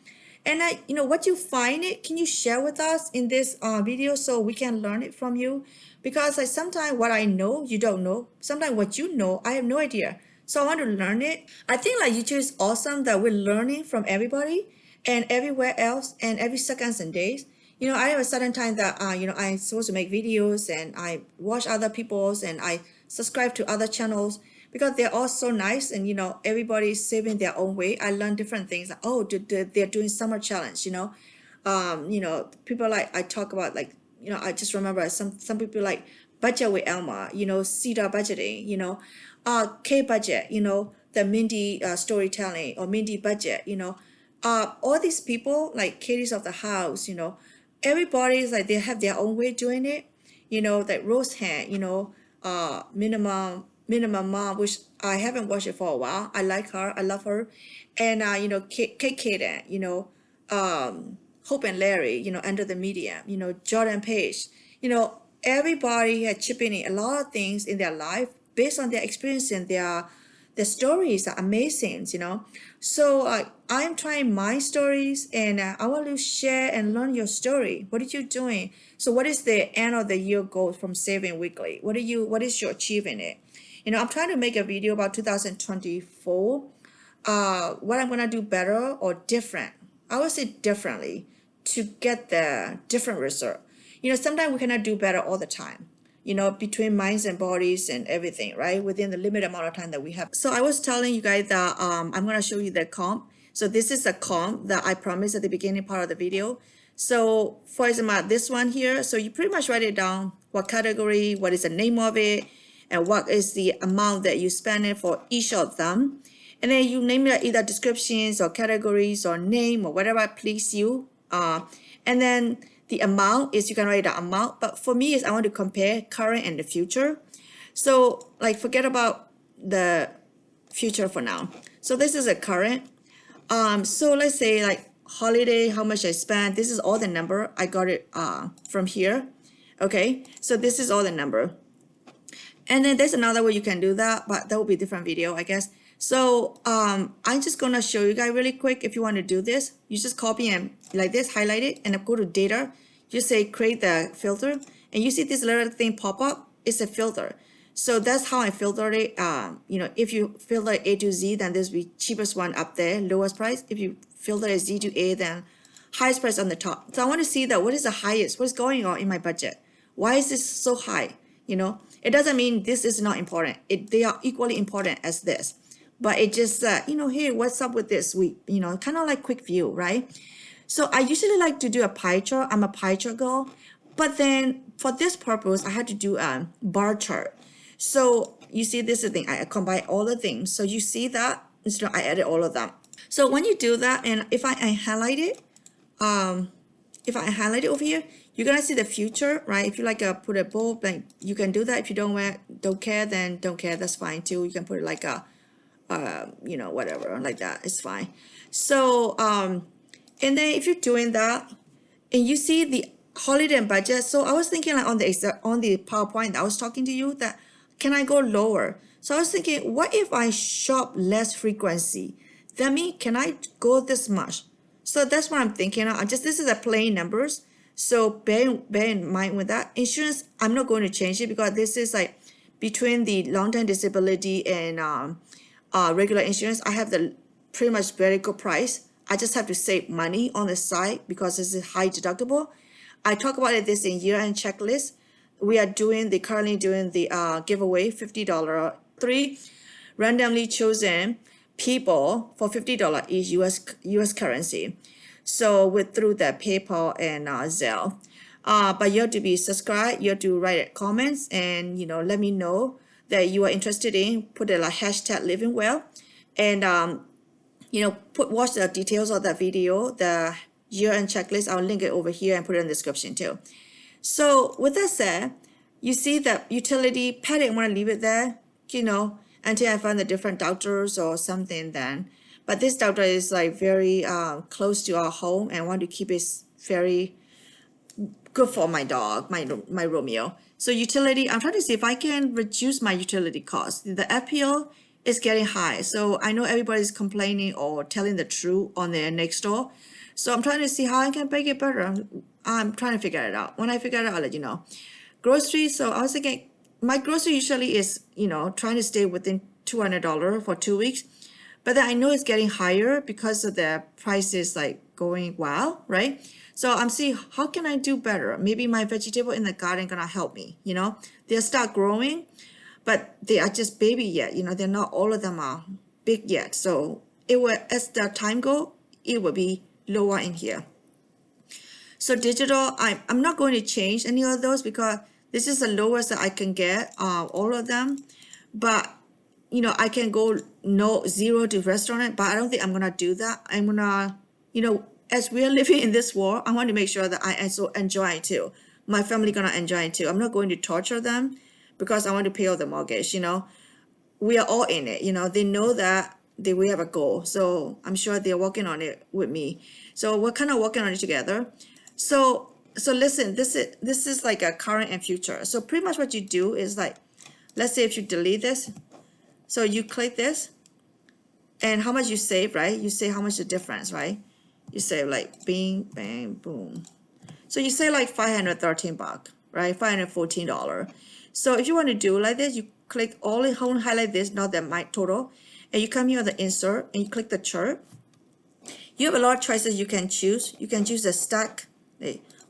And what you find it, can you share with us in this video so we can learn it from you? Because sometimes what I know, you don't know. Sometimes what you know, I have no idea. So I want to learn it. I think like YouTube is awesome that we're learning from everybody and everywhere else and every seconds and days. I have a certain time that, I'm supposed to make videos and I watch other people's and I subscribe to other channels because they're all so nice and everybody's saving their own way. I learn different things. Like, oh, they're doing summer challenge. People like I talk about like I just remember some people like budget with Elma. Cedar budgeting. K budget. The Mindy storytelling or Mindy budget. All these people like Katie's of the house. Everybody's like they have their own way doing it. That Rose had. Minimum Mom, which I haven't watched it for a while. I like her. I love her. And Kate Kaden, Hope and Larry, Under the Medium, Jordan Page, everybody had chipping in a lot of things in their life based on their experience and their stories are amazing, So I'm trying my stories and I want to share and learn your story. What are you doing? So what is the end of the year goal from Saving Weekly? What is your achieving it? I'm trying to make a video about 2024. What I'm gonna do better or different. I would say differently to get the different result. Sometimes we cannot do better all the time. Between minds and bodies and everything, right? Within the limited amount of time that we have. So I was telling you guys that I'm gonna show you the comp. So this is a comp that I promised at the beginning part of the video. So for example, this one here, so you pretty much write it down, what category, what is the name of it, and what is the amount that you spend it for each of them. And then you name it either descriptions or categories or name or whatever please you. And then the amount is you can write the amount. But for me is I want to compare current and the future. So like forget about the future for now. So this is a current. So let's say like holiday, how much I spent. This is all the number. I got it from here. Okay, so this is all the number. And then there's another way you can do that, but that will be a different video, I guess. So I'm just gonna show you guys really quick. If you want to do this, you just copy and like this, highlight it, and then go to data. You say create the filter, and you see this little thing pop up. It's a filter. So that's how I filtered it. If you filter A to Z, then this will be cheapest one up there, lowest price. If you filter it Z to A, then highest price on the top. So I want to see that what is the highest, what's going on in my budget? Why is this so high? It doesn't mean this is not important. They are equally important as this. But it just, hey, what's up with this week? Kind of like quick view, right? So I usually like to do a pie chart. I'm a pie chart girl. But then for this purpose, I had to do a bar chart. So you see this is the thing. I combine all the things. So you see that? I added all of them. So when you do that, and if I highlight it, over here, you're gonna see the future, right? If you like put a bulb, like you can do that. If you don't care, then don't care. That's fine too. You can put it like a, whatever like that. It's fine. So and then if you're doing that, and you see the holiday and budget. So I was thinking like on the PowerPoint I was talking to you that can I go lower? So I was thinking, what if I shop less frequency? That means can I go this much? So that's what I'm thinking. This is a plain numbers. So bear in mind with that. Insurance, I'm not going to change it because this is like between the long-term disability and regular insurance, I have the pretty much very good price. I just have to save money on the side because this is high deductible. I talk about this in year-end checklist. We are currently doing the giveaway, $50, 3 randomly chosen people for $50 each US currency. So through the PayPal and Zelle. But you have to be subscribed, you have to write comments, and let me know that you are interested in, put a like hashtag living well, and watch the details of that video, the year-end checklist. I'll link it over here and put it in the description too. So with that said, you see that utility pet, I want to leave it there, until I find the different doctors or something then. But this doctor is like very close to our home, and I want to keep it very good for my dog, my Romeo. So utility, I'm trying to see if I can reduce my utility cost. The FPL is getting high. So I know everybody's complaining or telling the truth on their next door. So I'm trying to see how I can make it better. I'm trying to figure it out. When I figure it out, I'll let you know. Groceries, so I was thinking, my grocery usually is, trying to stay within $200 for 2 weeks. But then I know it's getting higher because of the prices like going wild, right? So I'm seeing how can I do better? Maybe my vegetable in the garden gonna help me, They'll start growing, but they are just baby yet, they're not all of them are big yet. So it will, as the time go, it will be lower in here. So digital, I'm not going to change any of those because this is the lowest that I can get, all of them. But I can go zero to restaurant, but I don't think I'm gonna do that. I'm gonna, as we're living in this world, I want to make sure that I also enjoy it too. My family gonna enjoy it too. I'm not going to torture them because I want to pay all the mortgage. We are all in it. They know that we have a goal, so I'm sure they're working on it with me. So we're kind of working on it together. So listen, this is like a current and future. So pretty much what you do is like, let's say if you delete this, so you click this, and how much you save, right? You say how much the difference, right? You save like bing, bang, boom. So you say like $513, right? $514. So if you want to do like this, you click highlight this, not that my total, and you come here on the insert and you click the chart. You have a lot of choices you can choose. You can choose the stack,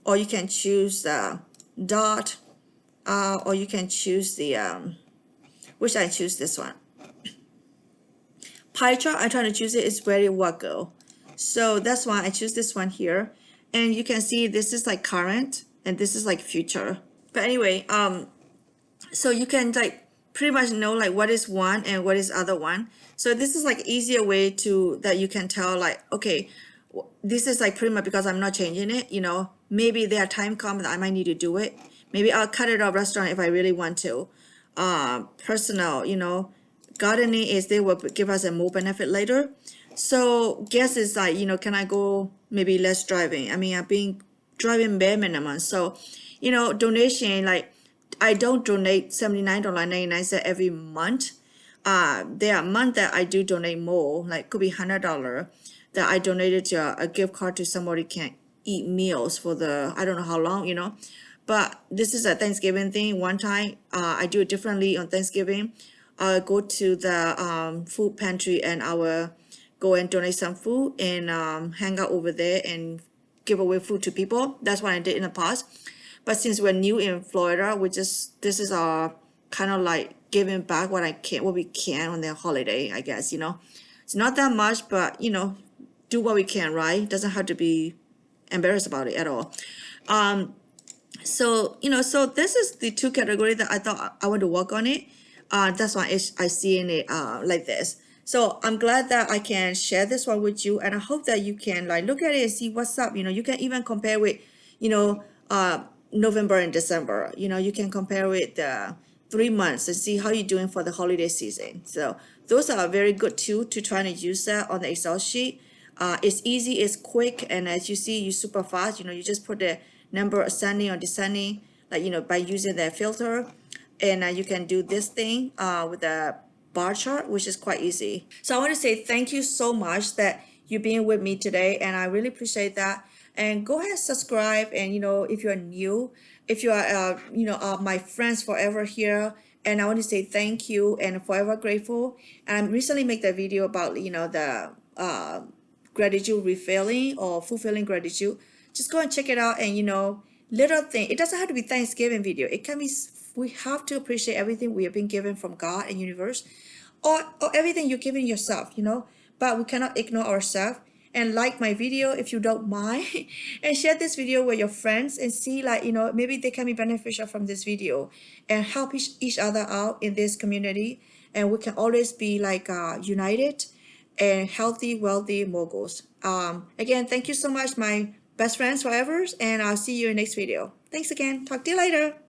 or you can choose the dot, or you can choose the which I choose this one. Pie chart, I'm trying to choose it. It's very wacko. So that's why I choose this one here. And you can see this is like current and this is like future. But anyway, so you can like pretty much know like what is one and what is other one. So this is like easier way to that you can tell like, okay, this is like pretty much because I'm not changing it, maybe there are time comes that I might need to do it. Maybe I'll cut it off restaurant if I really want to. Personal, gardening is they will give us a more benefit later. So guess is like, can I go maybe less driving? I mean, I've been driving bare minimum. So, donation, like I don't donate $79.99 every month. There are months that I do donate more, like could be $100 that I donated to a gift card to somebody can eat meals for I don't know how long, But this is a Thanksgiving thing. One time, I do it differently on Thanksgiving. I'll go to the food pantry and I will go and donate some food and hang out over there and give away food to people. That's what I did in the past. But since we're new in Florida, this is our kind of like giving back what we can on their holiday, I guess, It's not that much, but do what we can, right? Doesn't have to be embarrassed about it at all. So this is the two categories that I thought I want to work on it. That's why I see in it like this. So I'm glad that I can share this one with you, and I hope that you can like look at it and see what's up. You can even compare with, November and December. You can compare with 3 months and see how you're doing for the holiday season. So those are very good too to try to use that on the Excel sheet. It's easy, it's quick, and as you see, you super fast. You just put the number ascending or descending, like by using that filter, and you can do this thing with a bar chart, which is quite easy. So I want to say thank you so much that you've been with me today, and I really appreciate that. And go ahead and subscribe, and if you're new, if you are my friends forever here, And I want to say thank you and forever grateful. And I recently made that video about, the gratitude refilling or fulfilling gratitude. Just go and check it out. And little thing, it doesn't have to be Thanksgiving video. It can be, we have to appreciate everything we have been given from God and universe, or everything you're giving yourself, but we cannot ignore ourselves. And like my video if you don't mind, and share this video with your friends and see, like, maybe they can be beneficial from this video, and help each other out in this community. And we can always be like united and healthy, wealthy moguls. Again, thank you so much, my best friends forever, and I'll see you in next video. Thanks again. Talk to you later.